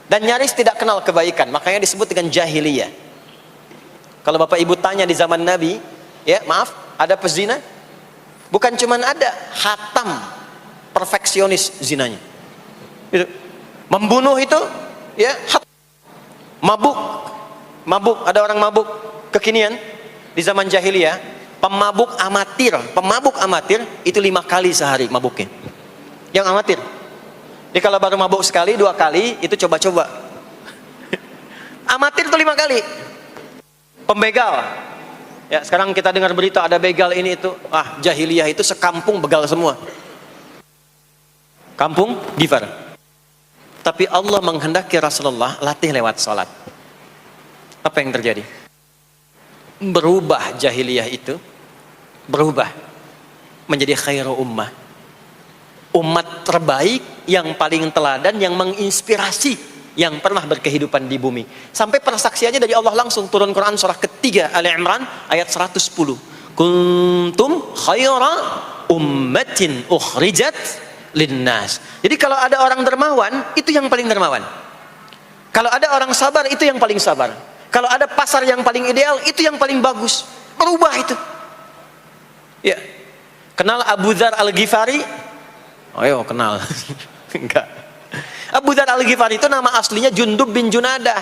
Dan nyaris tidak kenal kebaikan, makanya disebut dengan jahiliyah. Kalau Bapak Ibu tanya di zaman Nabi, ya maaf, ada pezina? Bukan cuman ada, hatam, perfeksionis zinanya. Itu. Membunuh itu, ya, mabuk, Mabuk, ada orang mabuk kekinian di zaman jahiliyah, pemabuk amatir itu 5 kali sehari mabuknya. Yang amatir. Jadi kalau baru mabuk sekali, 2 kali, itu coba-coba. Amatir itu 5 kali. Pembegal. Ya, sekarang kita dengar berita ada begal ini itu. Ah, jahiliyah itu sekampung begal semua. Kampung Gifar. Tapi Allah menghendaki Rasulullah latih lewat salat. Apa yang terjadi? Berubah jahiliyah itu, berubah menjadi khairu ummah. Umat terbaik yang paling teladan, yang menginspirasi, yang pernah berkehidupan di bumi. Sampai persaksiannya dari Allah langsung, turun Quran surah ketiga Ali Imran ayat 110. Kuntum khaira ummatin ukhrijat linnas. Jadi kalau ada orang dermawan, itu yang paling dermawan. Kalau ada orang sabar, itu yang paling sabar. Kalau ada pasar yang paling ideal, itu yang paling bagus. Berubah itu. Ya. Kenal Abu Dzar Al-Ghifari? Oh, yo, kenal. Enggak. Abu Dzar Al-Ghifari itu nama aslinya Jundub bin Junadah.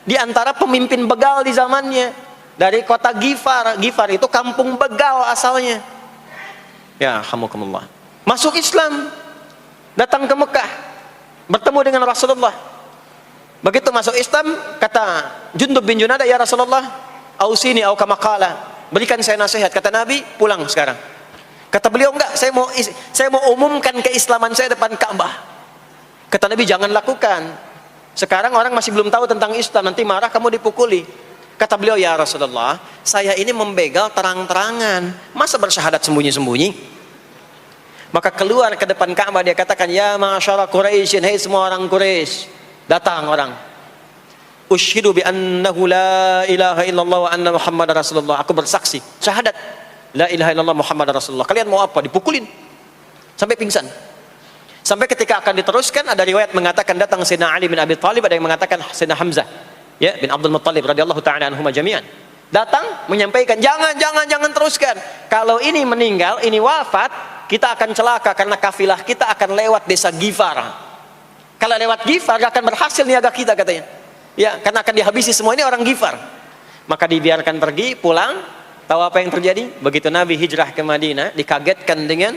Di antara pemimpin begal di zamannya. Dari kota Ghifar. Ghifar itu kampung begal asalnya. Ya, hamukumullah. Masuk Islam. Datang ke Mekah. Bertemu dengan Rasulullah. Begitu masuk Islam, kata Jundub bin Junadah, ya Rasulullah, ausini au kama qala, berikan saya nasihat. Kata Nabi, pulang sekarang. Kata beliau, enggak, saya mau umumkan keislaman saya depan Ka'bah. Kata Nabi, jangan lakukan. Sekarang orang masih belum tahu tentang Islam, nanti marah kamu dipukuli. Kata beliau, ya Rasulullah, saya ini membegal terang-terangan, masa bersyahadat sembunyi-sembunyi? Maka keluar ke depan Ka'bah, dia katakan, ya ma'asyara Quraisyin, hai semua orang Quraisy. Datang orang, ushidu bi annahu la ilaha illallah wa anna muhammadar rasulullah. Aku bersaksi, syahadat la ilaha illallah muhammadar rasulullah. Kalian mau apa? Dipukulin sampai pingsan. Sampai ketika akan diteruskan, ada riwayat mengatakan datang Sayyidina Ali bin Abi Thalib, ada yang mengatakan Sayyidina Hamzah, ya, bin Abdul Muttalib radhiyallahu ta'ala anhuma jami'an. Datang menyampaikan, jangan teruskan. Kalau ini meninggal, ini wafat, kita akan celaka karena kafilah kita akan lewat desa Ghifar. Kalau lewat Ghifar gak akan berhasil niaga kita, katanya. Ya, karena akan dihabisi semua ini orang Ghifar. Maka dibiarkan pergi, pulang. Tahu apa yang terjadi? Begitu Nabi hijrah ke Madinah, dikagetkan dengan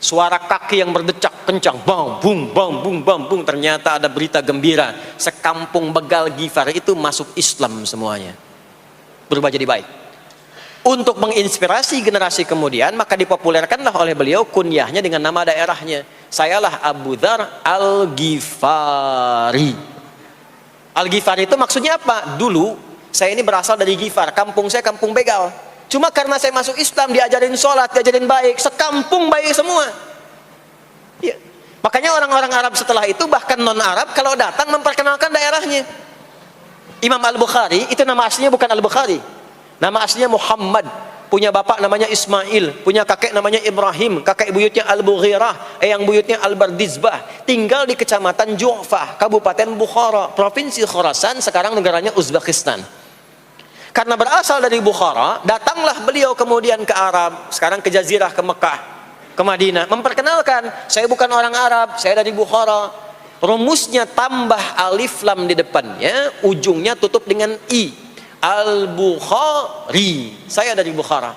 suara kaki yang berdecak kencang. Bang, bung, bang, bung, bang, bung. Ternyata ada berita gembira. Sekampung begal Ghifar itu masuk Islam semuanya. Berubah jadi baik. Untuk menginspirasi generasi kemudian, maka dipopulerkanlah oleh beliau kunyahnya dengan nama daerahnya. Sayalah Abu Dzar Al-Ghifari. Al-Ghifari itu maksudnya apa? Dulu saya ini berasal dari Ghifar, kampung saya kampung begal. Cuma karena saya masuk Islam, diajarin sholat, diajarin baik, sekampung baik semua. Ya. Makanya orang-orang Arab setelah itu, bahkan non-Arab, kalau datang memperkenalkan daerahnya. Imam Al-Bukhari, itu nama aslinya bukan Al-Bukhari. Nama aslinya Muhammad, punya bapak namanya Ismail, punya kakek namanya Ibrahim, kakek buyutnya Al-Bughirah, yang buyutnya Al-Bardizbah, tinggal di kecamatan Ju'fah, Kabupaten Bukhara, Provinsi Khorasan, sekarang negaranya Uzbekistan. Karena berasal dari Bukhara, datanglah beliau kemudian ke Arab, sekarang ke Jazirah, ke Mekah, ke Madinah, memperkenalkan, saya bukan orang Arab, saya dari Bukhara. Rumusnya tambah alif lam di depannya, ujungnya tutup dengan i. Al-Bukhari, saya dari Bukhara.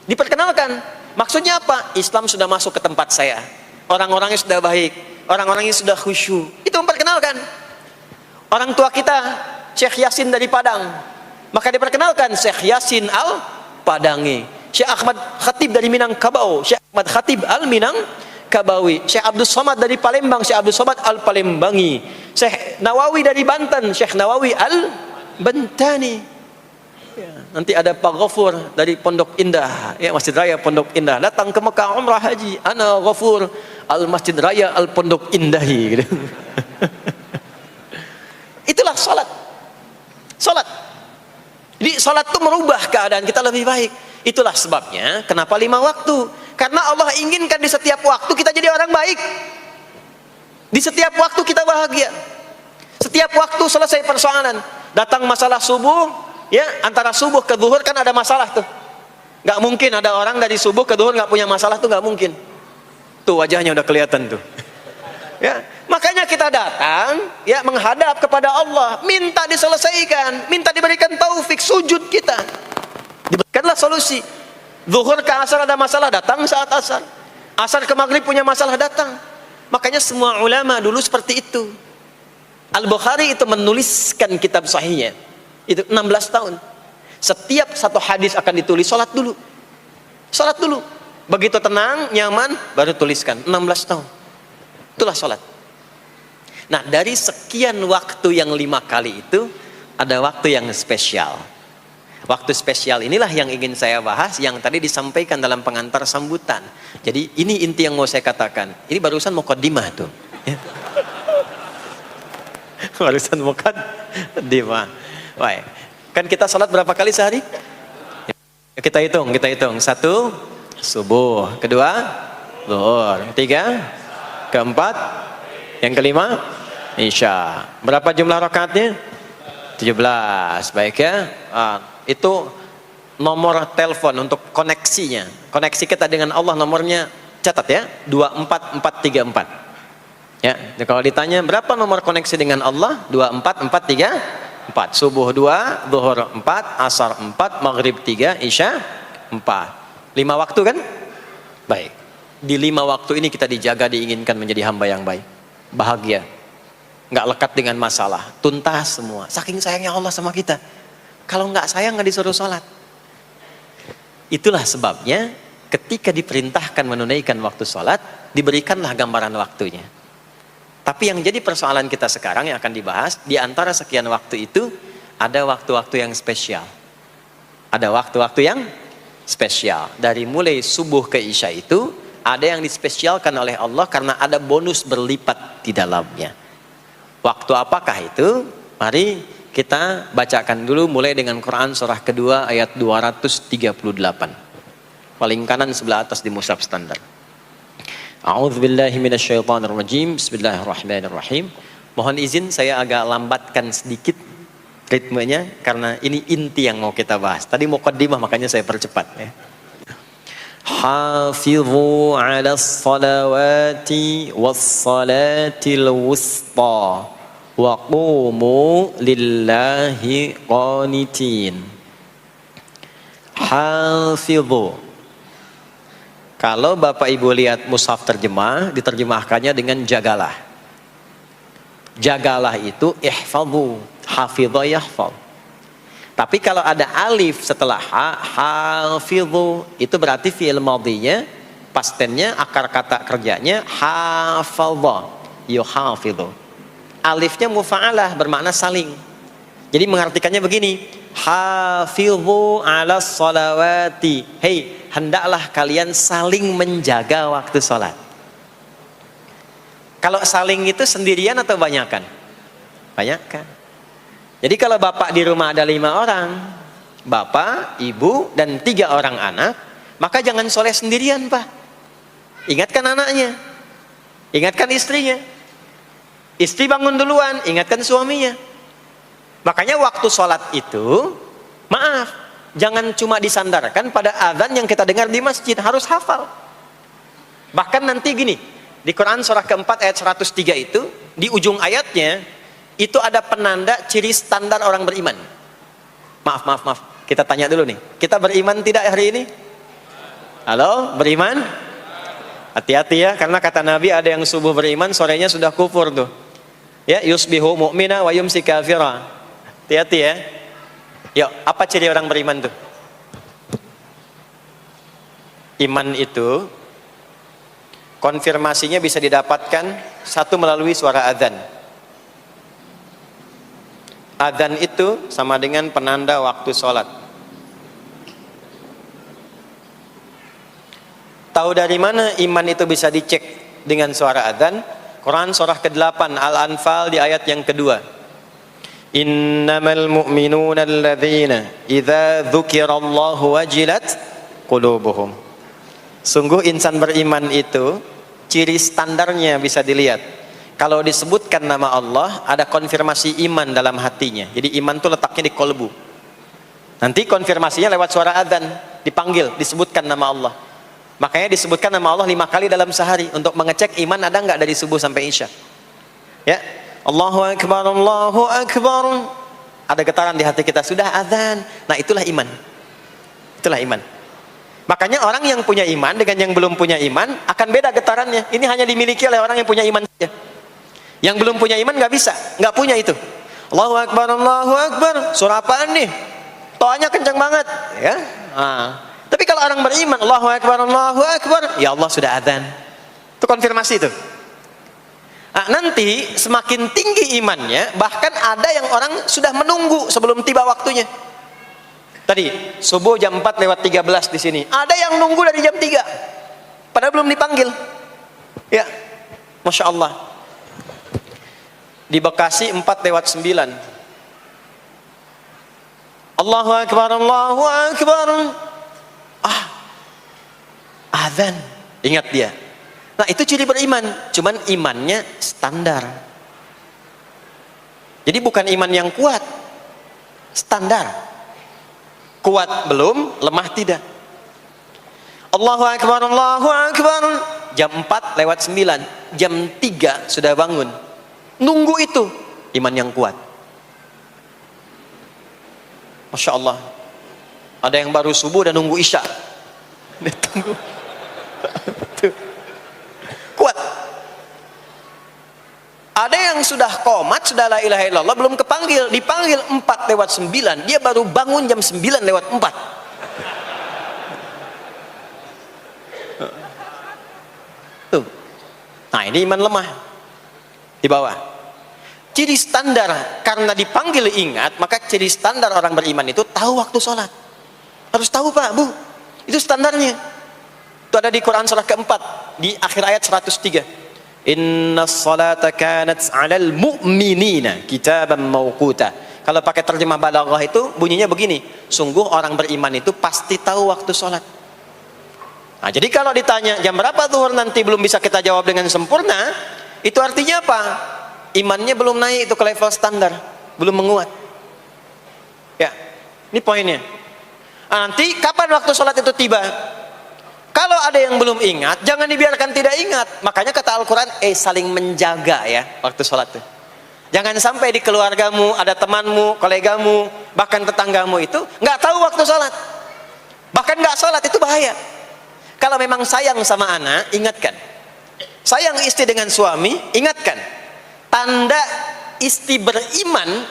Diperkenalkan, maksudnya apa? Islam sudah masuk ke tempat saya, orang-orangnya sudah baik, orang-orangnya sudah khusyuk. Itu memperkenalkan. Orang tua kita Syekh Yasin dari Padang, maka diperkenalkan Syekh Yasin Al-Padangi. Syekh Ahmad Khatib dari Minangkabau, Syekh Ahmad Khatib Al-Minangkabawi. Syekh Abdul Somad dari Palembang, Syekh Abdul Somad Al-Palembangi. Syekh Nawawi dari Banten, Syekh Nawawi Al-Bantani. Ya, nanti ada Pak Ghafur dari Pondok Indah, ya, Masjid Raya Pondok Indah, datang ke Mekah umrah haji, ana Ghafur al Masjid Raya al Pondok Indahi, gitu. Itulah salat. Jadi salat itu merubah keadaan kita lebih baik. Itulah sebabnya kenapa 5 waktu, karena Allah inginkan di setiap waktu kita jadi orang baik, di setiap waktu kita bahagia, setiap waktu selesai persoalan. Datang masalah subuh, ya, antara subuh ke zuhur kan ada masalah tuh. Gak mungkin ada orang dari subuh ke zuhur gak punya masalah tuh, gak mungkin. Tuh wajahnya udah kelihatan tuh. Ya, makanya kita datang ya menghadap kepada Allah, minta diselesaikan, minta diberikan taufik, sujud kita. Diberikanlah solusi. Zuhur ke asar ada masalah, datang saat asar. Asar ke maghrib punya masalah, datang. Makanya semua ulama dulu seperti itu. Al-Bukhari itu menuliskan kitab sahihnya itu 16 tahun. Setiap satu hadis akan ditulis, sholat dulu. Sholat dulu. Begitu tenang, nyaman, baru tuliskan. 16 tahun. Itulah sholat. Nah, dari sekian waktu yang 5 kali itu, ada waktu yang spesial. Waktu spesial inilah yang ingin saya bahas, yang tadi disampaikan dalam pengantar sambutan. Jadi ini inti yang mau saya katakan. Ini barusan muqaddimah tuh. Barusan muqaddimah. Baik. Kan kita sholat berapa kali sehari? Kita hitung. 1, subuh. 2, zuhur. 3, keempat, yang kelima, isya. Berapa jumlah rakaatnya? 17. Baik ya. Itu nomor telepon untuk koneksinya. Koneksi kita dengan Allah nomornya catat ya. 24434. Ya. Kalau ditanya berapa nomor koneksi dengan Allah? 24434. Subuh 2, zuhur 4, asar 4, maghrib 3, isya 4. 5 waktu kan? Baik. Di 5 waktu ini kita dijaga, diinginkan menjadi hamba yang baik, bahagia, nggak lekat dengan masalah, tuntas semua. Saking sayangnya Allah sama kita. Kalau nggak sayang nggak disuruh sholat. Itulah sebabnya ketika diperintahkan menunaikan waktu sholat, diberikanlah gambaran waktunya. Tapi yang jadi persoalan kita sekarang yang akan dibahas, di antara sekian waktu itu ada waktu-waktu yang spesial. Ada waktu-waktu yang spesial. Dari mulai subuh ke isya itu ada yang dispesialkan oleh Allah karena ada bonus berlipat di dalamnya. Waktu apakah itu? Mari kita bacakan dulu mulai dengan Quran surah kedua ayat 238. Paling kanan sebelah atas di mushaf standar. A'udzubillahi minasyaitonirrajim. Bismillahirrahmanirrahim. Mohon izin saya agak lambatkan sedikit ritmenya karena ini inti yang mau kita bahas. Tadi muqaddimah makanya saya percepat ya. Hafizu 'alas salawati was-salatil wusta wa qumu lillahi qanitin. Hafizu. Kalau Bapak Ibu lihat mushaf terjemah, diterjemahkannya dengan jagalah. Jagalah itu ihfazu, hafidha yahfaz. Tapi kalau ada alif setelah hafizu, itu berarti fi'il madhinya, past tense-nya, akar kata kerjanya hafadha, yuhafidhu. Alifnya mufa'alah, bermakna saling. Jadi mengartikannya begini, hafizu 'alas salawati. Hei, hendaklah kalian saling menjaga waktu sholat. Kalau saling itu sendirian atau banyakan? Banyakan. Jadi kalau bapak di rumah ada 5 orang, bapak, ibu, dan 3 orang anak, maka jangan sholat sendirian pak. Ingatkan anaknya, ingatkan istrinya. Istri bangun duluan, ingatkan suaminya. Makanya waktu sholat itu, maaf, jangan cuma disandarkan pada azan yang kita dengar di masjid, harus hafal. Bahkan nanti gini, di Quran surah keempat ayat 103 itu, di ujung ayatnya, itu ada penanda ciri standar orang beriman. Maaf, kita tanya dulu nih, kita beriman tidak hari ini? Halo, beriman? Hati-hati ya, karena kata Nabi ada yang subuh beriman, sorenya sudah kufur tuh. Ya, yusbihu mu'mina wa yumsi kafira. Hati-hati ya. Yuk, apa ciri orang beriman tuh? Iman itu konfirmasinya bisa didapatkan satu melalui suara azan. Adzan itu sama dengan penanda waktu sholat. Tahu dari mana iman itu bisa dicek dengan suara adzan? Quran surah ke-8 Al-Anfal di ayat yang kedua. Innamal mu'minuna alladzina idza dzukirallahu wajilat qulubuhum. Sungguh insan beriman itu ciri standarnya bisa dilihat. Kalau disebutkan nama Allah, ada konfirmasi iman dalam hatinya. Jadi iman itu letaknya di kolbu. Nanti konfirmasinya lewat suara adzan, dipanggil, disebutkan nama Allah. Makanya disebutkan nama Allah 5 kali dalam sehari untuk mengecek iman ada nggak dari subuh sampai isya. Ya, Allahu Akbar, Allahu Akbar. Ada getaran di hati kita, sudah azan. Nah, itulah iman. Itulah iman. Makanya orang yang punya iman dengan yang belum punya iman akan beda getarannya. Ini hanya dimiliki oleh orang yang punya iman saja. Yang belum punya iman nggak bisa, nggak punya itu. Allahu Akbar, Allahu Akbar. Surah apaan nih? Toanya kencang banget, ya. Tapi kalau orang beriman, Allahu Akbar, Allahu Akbar, ya Allah sudah azan. Itu konfirmasi itu. Nanti semakin tinggi imannya, bahkan ada yang orang sudah menunggu sebelum tiba waktunya. Tadi subuh jam 4:13 di sini. Ada yang nunggu dari jam 3, padahal belum dipanggil. Ya, masya Allah. Di Bekasi 4:09. Allahu Akbar, Allahu Akbar. Azan. Ingat dia. Nah, itu ciri beriman. Cuman imannya standar. Jadi bukan iman yang kuat. Standar. Kuat belum, lemah tidak. Allahu Akbar, Allahu Akbar. Jam 4:09. Jam 3 sudah bangun. Nunggu itu. Iman yang kuat. Masya Allah. Ada yang baru subuh dan nunggu isya. Tunggu. Kuat. Ada yang sudah qomat, sudah la ilaha illallah, belum kepanggil, dipanggil 4:09, dia baru bangun jam 9:04. Tuh. Nah, ini iman lemah di bawah. Ciri standar karena dipanggil ingat, maka ciri standar orang beriman itu tahu waktu sholat. Harus tahu, Pak, Bu. Itu standarnya. Itu ada di Quran surah keempat di akhir ayat 103. Inna salata kanat 'alal mu'minina kitaban mawquta. Kalau pakai terjemah balaghah itu bunyinya begini, sungguh orang beriman itu pasti tahu waktu sholat. Nah, jadi kalau ditanya jam berapa zuhur nanti belum bisa kita jawab dengan sempurna, itu artinya apa? Imannya belum naik itu ke level standar, belum menguat. Ya, ini poinnya. Nanti kapan waktu sholat itu tiba? Kalau ada yang belum ingat, jangan dibiarkan tidak ingat. Makanya kata Al-Quran, saling menjaga ya waktu sholat itu. Jangan sampai di keluargamu, ada temanmu, kolegamu, bahkan tetanggamu itu nggak tahu waktu sholat. Bahkan nggak sholat, itu bahaya. Kalau memang sayang sama anak, ingatkan. Sayang istri dengan suami, ingatkan. Tanda istri beriman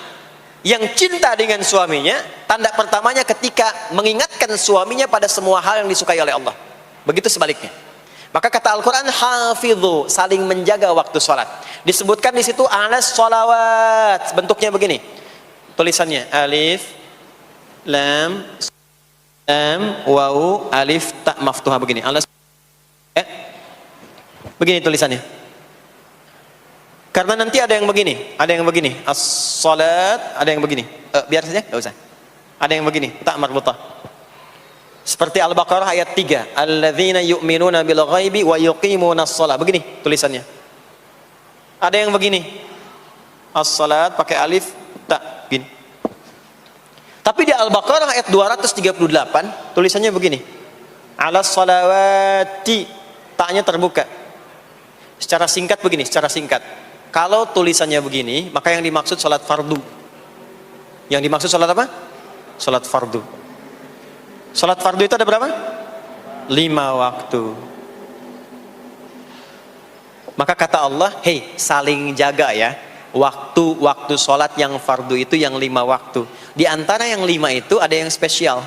yang cinta dengan suaminya, tanda pertamanya ketika mengingatkan suaminya pada semua hal yang disukai oleh Allah. Begitu sebaliknya. Maka kata Al-Quran, hafidhu, saling menjaga waktu sholat. Disebutkan di situ alas sholawat. Bentuknya begini. Tulisannya alif, lam, waw, alif, ta maftuha begini. Alas, begini tulisannya. Karena nanti ada yang begini, as-sholat, ada yang begini. Biar saja, nggak usah. Ada yang begini, ta marbutah. Seperti Al-Baqarah ayat 3, alladzina yu'minuna bil ghaibi wa yuqimunas shalah. Begini tulisannya. Ada yang begini, as-salat pakai alif, ta, gini. Tapi di Al-Baqarah ayat 238 tulisannya begini, alas salawati, taknya terbuka. Secara singkat begini, secara singkat. Kalau tulisannya begini, maka yang dimaksud salat fardu. Yang dimaksud salat apa? Salat fardu. Salat fardu itu ada berapa? 5 waktu. Maka kata Allah, hei, saling jaga ya. Waktu salat yang fardu itu yang 5 waktu. Di antara yang 5 itu ada yang spesial.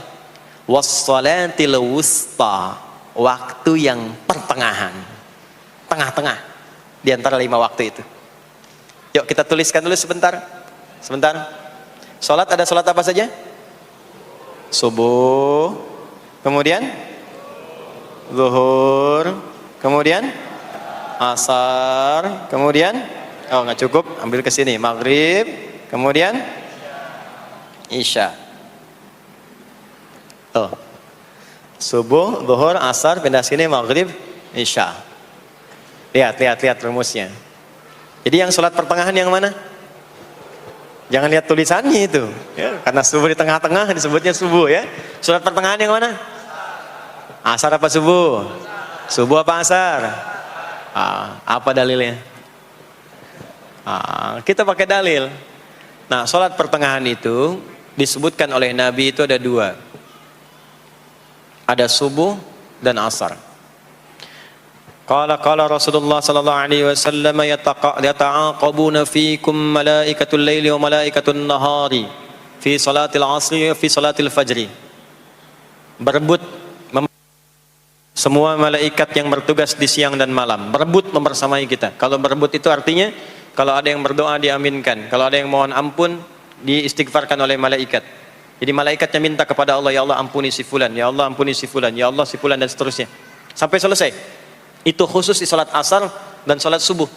Was-shalatil wusta. Waktu yang pertengahan. Tengah-tengah. Di antara 5 waktu itu. Yuk kita tuliskan dulu sebentar. Sebentar. Salat ada salat apa saja? Subuh, kemudian zuhur, kemudian asar, kemudian nggak cukup, ambil ke sini, maghrib, kemudian isya. Subuh, zuhur, asar, pindah sini, maghrib, isya. Lihat rumusnya. Jadi yang sholat pertengahan yang mana? Jangan lihat tulisannya itu, ya, karena subuh di tengah-tengah disebutnya subuh ya. Sholat pertengahan yang mana? Asar apa subuh? Subuh apa asar? Apa dalilnya? Kita pakai dalil. Nah, sholat pertengahan itu disebutkan oleh Nabi itu ada dua. Ada subuh dan asar. Qala Rasulullah sallallahu alaihi wasallam yata'aqabuna fiikum malaikatul laili wa malaikatun nahari fi salatil asri wa fi salatil fajri. Berebut semua malaikat yang bertugas di siang dan malam, berebut membersamai kita. Kalau berebut itu artinya kalau ada yang berdoa diaminkan, kalau ada yang mohon ampun diistighfarkan oleh malaikat. Jadi malaikatnya minta kepada Allah, ya Allah ampuni si fulan, ya Allah ampuni si fulan, ya Allah si fulan, dan seterusnya sampai selesai. Itu khusus di salat asar dan salat subuh.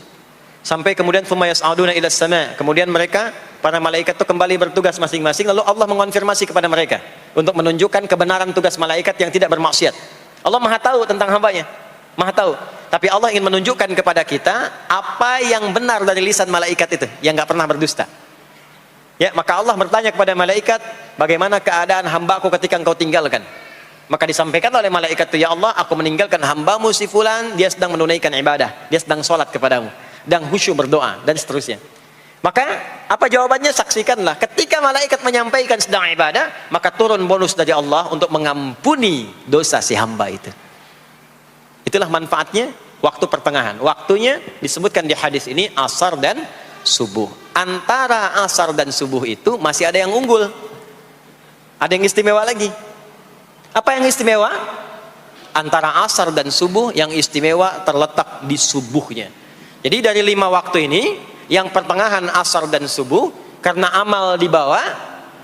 Sampai kemudian thumma yas'aduna ila sama'. Kemudian mereka, para malaikat itu kembali bertugas masing-masing, lalu Allah mengonfirmasi kepada mereka untuk menunjukkan kebenaran tugas malaikat yang tidak bermaksiat. Allah Maha tahu tentang hambanya, Maha tahu. Tapi Allah ingin menunjukkan kepada kita apa yang benar dari lisan malaikat itu, yang nggak pernah berdusta. Ya, maka Allah bertanya kepada malaikat, bagaimana keadaan hambaku ketika engkau tinggalkan? Maka disampaikan oleh malaikat itu, ya Allah, aku meninggalkan hambamu si fulan, dia sedang menunaikan ibadah, dia sedang sholat kepadamu, dan khusyuk berdoa, dan seterusnya. Maka apa jawabannya? Saksikanlah, ketika malaikat menyampaikan sedang ibadah, maka turun bonus dari Allah untuk mengampuni dosa si hamba itu. Itulah manfaatnya waktu pertengahan. Waktunya disebutkan di hadis ini asar dan subuh. Antara asar dan subuh itu masih ada yang unggul, ada yang istimewa lagi. Apa yang istimewa? Antara asar dan subuh yang istimewa terletak di subuhnya. Jadi dari 5 waktu ini, yang pertengahan asar dan subuh, karena amal di bawah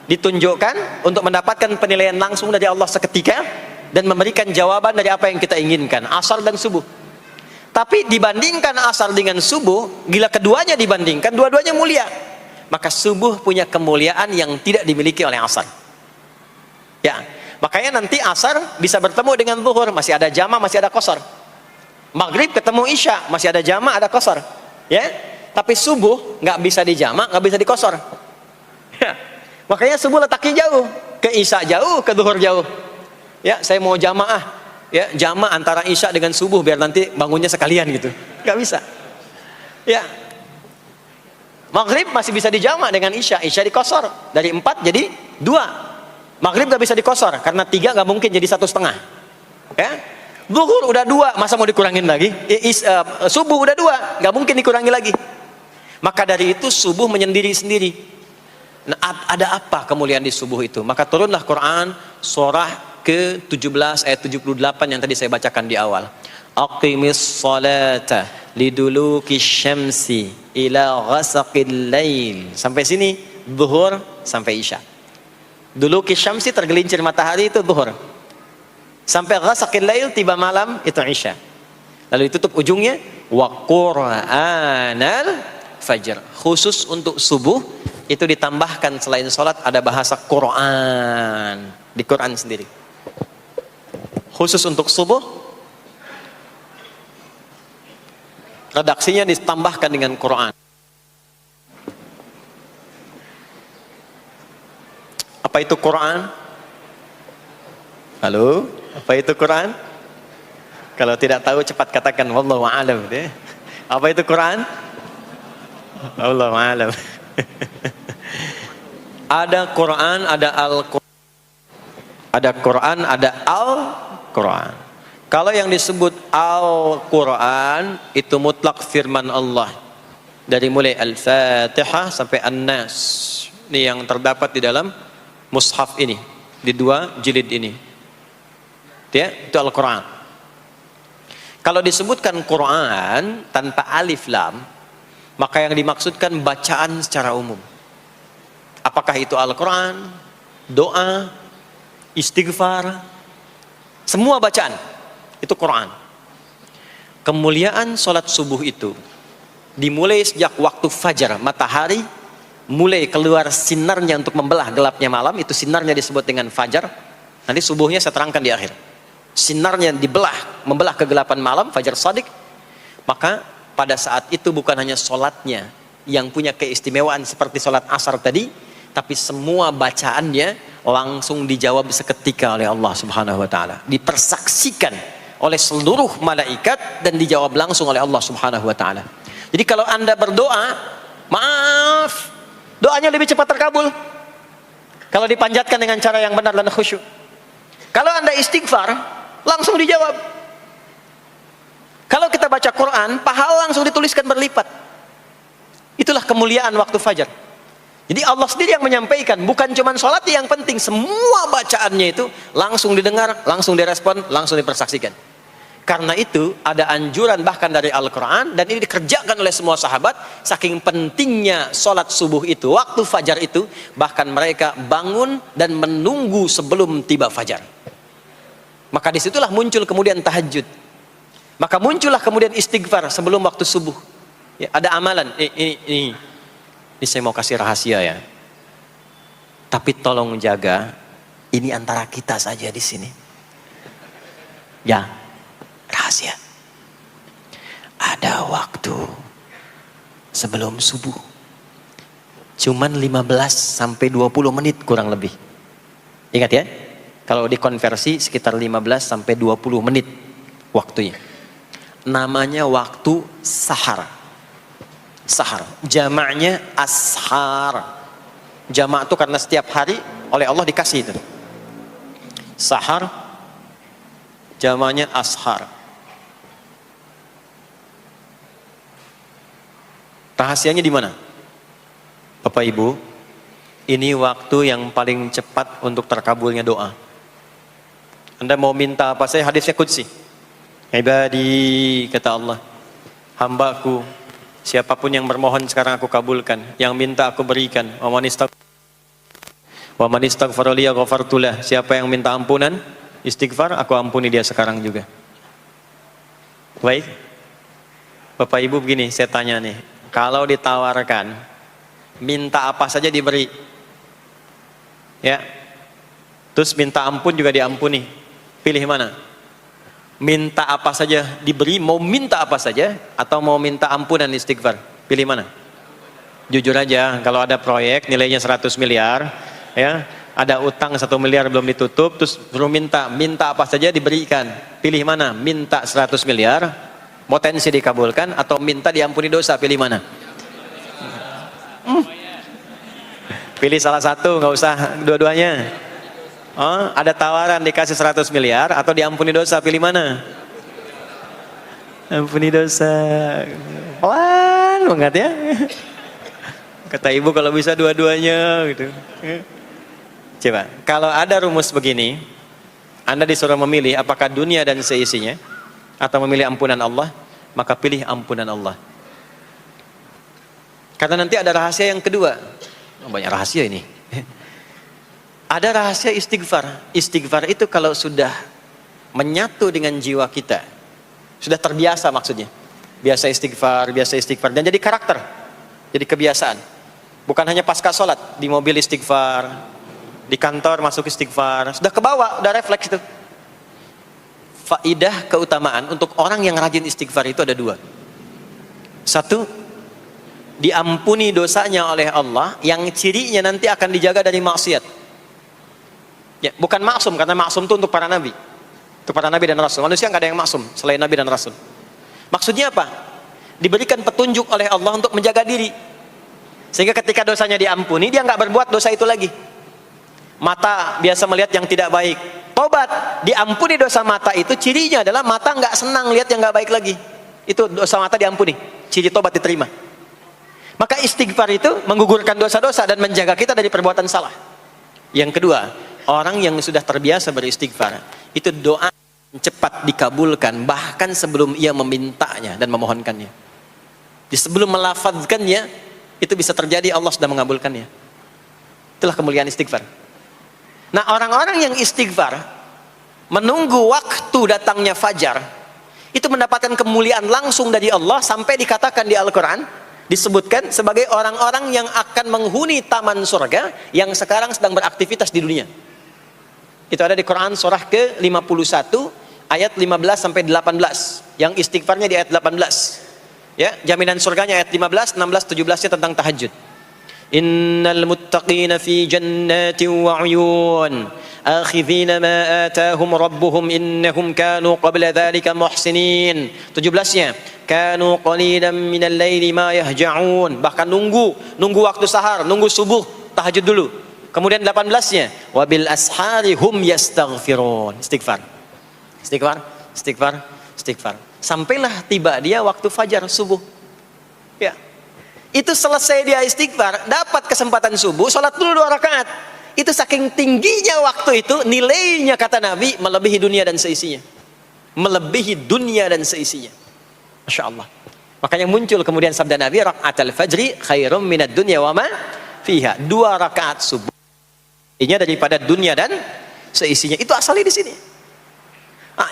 ditunjukkan untuk mendapatkan penilaian langsung dari Allah seketika dan memberikan jawaban dari apa yang kita inginkan, asar dan subuh. Tapi dibandingkan asar dengan subuh, gila keduanya dibandingkan, dua-duanya mulia. Maka subuh punya kemuliaan yang tidak dimiliki oleh asar. Ya, makanya nanti asar bisa bertemu dengan zuhur, masih ada jama, masih ada qasar. Maghrib ketemu isya, masih ada jama, ada qasar. Ya, tapi subuh nggak bisa dijama, nggak bisa dikosor. Ya. Makanya subuh letaknya jauh, ke isya jauh, ke zuhur jauh. Ya, saya mau jamaah, ya jama antara isya dengan subuh biar nanti bangunnya sekalian gitu, nggak bisa. Ya, maghrib masih bisa dijama dengan isya, isya dikosor dari 4 jadi 2. Maghrib nggak bisa dikosor karena 3 nggak mungkin jadi 1,5. Ya, zuhur udah 2, masa mau dikurangin lagi? Subuh udah 2, nggak mungkin dikurangi lagi. Maka dari itu subuh menyendiri sendiri. Nah, ada apa kemuliaan di subuh itu? Maka turunlah Quran surah ke-17 ayat 78 yang tadi saya bacakan di awal. Aqimis salata liduluki syamsi ila ghasaqil lail. Sampai sini zuhur sampai isya. Duluki syamsi tergelincir matahari itu zuhur. Sampai ghasaqil lail tiba malam itu isya. Lalu ditutup ujungnya wa qur'anal fajr. Khusus untuk subuh itu ditambahkan selain sholat ada bahasa Quran di Quran sendiri. Khusus untuk subuh redaksinya ditambahkan dengan Quran. Apa itu Quran? Halo, apa itu Quran? Kalau tidak tahu cepat katakan wallahu a'lam. Apa itu Quran? Wallahu a'lam. Ada Quran, ada Al-Quran. Ada Quran, ada Al-Quran. Kalau yang disebut Al-Quran itu mutlak firman Allah. Dari mulai Al-Fatihah sampai An-Nas. Ini yang terdapat di dalam mushaf ini, di 2 jilid ini. Ya, itu Al-Quran. Kalau disebutkan Quran tanpa alif lam, maka yang dimaksudkan bacaan secara umum. Apakah itu Al-Quran, doa, istighfar, semua bacaan itu Quran. Kemuliaan sholat subuh itu dimulai sejak waktu fajar, matahari mulai keluar sinarnya untuk membelah gelapnya malam, itu sinarnya disebut dengan fajar. Nanti subuhnya saya terangkan di akhir. Sinarnya dibelah, membelah kegelapan malam, fajar shadiq. Maka pada saat itu bukan hanya sholatnya yang punya keistimewaan seperti sholat asar tadi, tapi semua bacaannya langsung dijawab seketika oleh Allah Subhanahu wa taala. Dipersaksikan oleh seluruh malaikat dan dijawab langsung oleh Allah Subhanahu wa taala. Jadi kalau Anda berdoa, maaf, doanya lebih cepat terkabul kalau dipanjatkan dengan cara yang benar dan khusyuk. Kalau Anda istighfar, langsung dijawab. Kalau kita baca Quran, pahala langsung dituliskan berlipat. Itulah kemuliaan waktu fajar. Jadi Allah sendiri yang menyampaikan, bukan cuma sholat yang penting, semua bacaannya itu langsung didengar, langsung direspon, langsung dipersaksikan. Karena itu ada anjuran bahkan dari Al-Quran, dan ini dikerjakan oleh semua sahabat, saking pentingnya sholat subuh itu, waktu fajar itu, bahkan mereka bangun dan menunggu sebelum tiba fajar. Maka disitulah muncul kemudian tahajud. Maka muncullah kemudian istighfar sebelum waktu subuh. Ya, ada amalan, ini saya mau kasih rahasia ya. Tapi tolong jaga, ini antara kita saja di sini. Ya, rahasia. Ada waktu sebelum subuh. Cuman 15 sampai 20 menit kurang lebih. Ingat ya, kalau dikonversi sekitar 15 sampai 20 menit waktunya. Namanya waktu sahar. Sahar, jamaknya ashar. Jamak itu karena setiap hari oleh Allah dikasih itu. Sahar, jamaknya ashar. Rahasianya di mana? Bapak Ibu, ini waktu yang paling cepat untuk terkabulnya doa. Anda mau minta apa saja, hadisnya qudsi. Ibadi, kata Allah, hambaku, siapapun yang bermohon sekarang aku kabulkan, yang minta aku berikan. Wa man istaghfara li ghafartu lah. Siapa yang minta ampunan, istighfar, aku ampuni dia sekarang juga. Baik. Bapak Ibu begini, saya tanya nih, kalau ditawarkan minta apa saja diberi. Ya. Terus minta ampun juga diampuni. Pilih mana? Minta apa saja diberi, mau minta apa saja, atau mau minta ampunan istighfar? Pilih mana? Jujur aja, kalau ada proyek nilainya 100 miliar, ya, ada utang 1 miliar belum ditutup, terus suruh minta apa saja diberikan. Pilih mana? Minta 100 miliar, potensi dikabulkan, atau minta diampuni dosa? Pilih mana? Pilih salah satu, nggak usah dua-duanya. Oh, ada tawaran dikasih 100 miliar atau diampuni dosa, pilih mana? Ampuni dosa. Pelan banget ya. Kata ibu kalau bisa dua-duanya gitu. Coba, kalau ada rumus begini, Anda disuruh memilih apakah dunia dan seisinya atau memilih ampunan Allah, maka pilih ampunan Allah. Karena nanti ada rahasia yang kedua. Banyak rahasia ini. Ada rahasia istighfar. Istighfar itu kalau sudah menyatu dengan jiwa kita, sudah terbiasa maksudnya. Biasa istighfar, dan jadi karakter, jadi kebiasaan. Bukan hanya pasca sholat, di mobil istighfar, di kantor masuk istighfar, sudah kebawa, udah refleks itu. Faidah keutamaan untuk orang yang rajin istighfar itu ada dua. Satu, diampuni dosanya oleh Allah, yang cirinya nanti akan dijaga dari maksiat. Ya, bukan maksum, karena maksum itu untuk para nabi. Untuk para nabi dan rasul. Manusia nggak ada yang maksum selain nabi dan rasul. Maksudnya apa? Diberikan petunjuk oleh Allah untuk menjaga diri. Sehingga ketika dosanya diampuni, dia nggak berbuat dosa itu lagi. Mata biasa melihat yang tidak baik. Tobat, diampuni dosa mata itu, cirinya adalah mata nggak senang lihat yang nggak baik lagi. Itu dosa mata diampuni. Ciri tobat diterima. Maka istighfar itu menggugurkan dosa-dosa dan menjaga kita dari perbuatan salah. Yang kedua, orang yang sudah terbiasa beristighfar, itu doa cepat dikabulkan, bahkan sebelum ia memintanya dan memohonkannya. Di sebelum melafazkannya, itu bisa terjadi Allah sudah mengabulkannya. Itulah kemuliaan istighfar. Nah, orang-orang yang istighfar, menunggu waktu datangnya fajar, itu mendapatkan kemuliaan langsung dari Allah, sampai dikatakan di Al-Quran, disebutkan sebagai orang-orang yang akan menghuni taman surga, yang sekarang sedang beraktivitas di dunia. Itu ada di Quran surah ke-51 ayat 15 sampai 18. Yang istighfarnya di ayat 18. Ya, jaminan surganya ayat 15, 16, 17-nya tentang tahajud. Innal muttaqina fi jannatin wa 'uyun akhidhina ma atahum rabbuhum innahum kanu qabla dhalika muhsinin. 17-nya, kanu qalilan minal laili ma yahja'un, bahkan nunggu waktu sahar, nunggu subuh, tahajud dulu. Kemudian 18-nya, wabil ashari hum yastaghfirun, istighfar. Sampailah tiba dia waktu fajar subuh. Ya. Itu selesai dia istighfar, dapat kesempatan subuh, salat dulu 2 rakaat. Itu saking tingginya waktu itu, nilainya kata Nabi melebihi dunia dan seisinya. Melebihi dunia dan seisinya. Masya Allah. Makanya muncul kemudian sabda Nabi, raka'atul fajri khairum minad dunya wa ma fiha. 2 rakaat subuh ini daripada dunia dan seisinya. Itu asalnya di sini.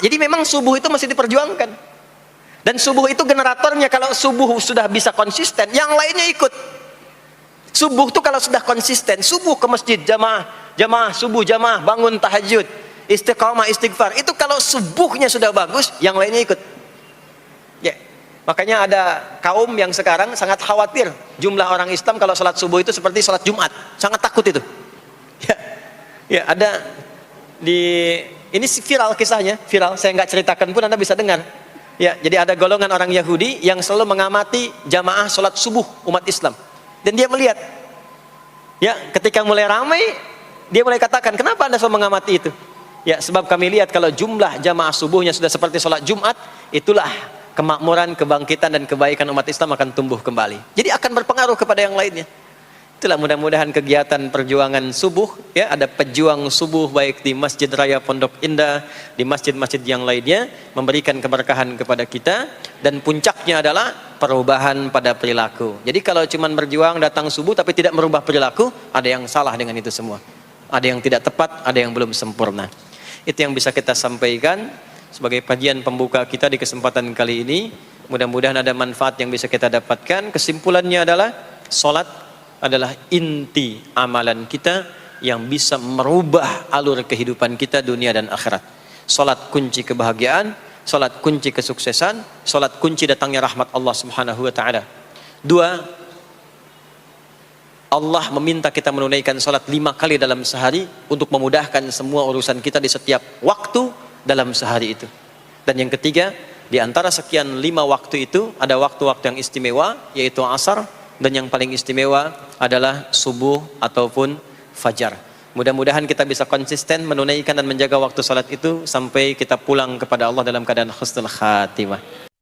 Jadi memang subuh itu masih diperjuangkan. Dan subuh itu generatornya, kalau subuh sudah bisa konsisten, yang lainnya ikut. Subuh itu kalau sudah konsisten, subuh ke masjid jamaah, subuh jamaah, bangun tahajud, istiqamah, istighfar. Itu kalau subuhnya sudah bagus, yang lainnya ikut. Ya. Makanya ada kaum yang sekarang sangat khawatir jumlah orang Islam kalau salat subuh itu seperti salat Jumat. Sangat takut itu. Ya, ada ini viral kisahnya, viral. Saya nggak ceritakan pun Anda bisa dengar. Ya, jadi ada golongan orang Yahudi yang selalu mengamati jamaah salat subuh umat Islam. Dan dia melihat, ya, ketika mulai ramai, dia mulai katakan, kenapa Anda selalu mengamati itu? Ya, sebab kami lihat kalau jumlah jamaah subuhnya sudah seperti salat Jumat, itulah kemakmuran, kebangkitan dan kebaikan umat Islam akan tumbuh kembali. Jadi akan berpengaruh kepada yang lainnya. Itulah mudah-mudahan kegiatan perjuangan subuh, ya, ada pejuang subuh baik di Masjid Raya Pondok Indah, di masjid-masjid yang lainnya, memberikan keberkahan kepada kita, dan puncaknya adalah perubahan pada perilaku. Jadi kalau cuma berjuang datang subuh tapi tidak merubah perilaku, ada yang salah dengan itu semua. Ada yang tidak tepat, ada yang belum sempurna. Itu yang bisa kita sampaikan sebagai kajian pembuka kita di kesempatan kali ini. Mudah-mudahan ada manfaat yang bisa kita dapatkan. Kesimpulannya adalah salat adalah inti amalan kita yang bisa merubah alur kehidupan kita dunia dan akhirat. Salat kunci kebahagiaan, salat kunci kesuksesan, salat kunci datangnya rahmat Allah Subhanahu wa taala. 2, Allah meminta kita menunaikan salat 5 kali dalam sehari untuk memudahkan semua urusan kita di setiap waktu dalam sehari itu. Dan yang ketiga, di antara sekian 5 waktu itu ada waktu-waktu yang istimewa, yaitu asar, dan yang paling istimewa adalah subuh ataupun fajar. Mudah-mudahan kita bisa konsisten menunaikan dan menjaga waktu salat itu sampai kita pulang kepada Allah dalam keadaan husnul khatimah.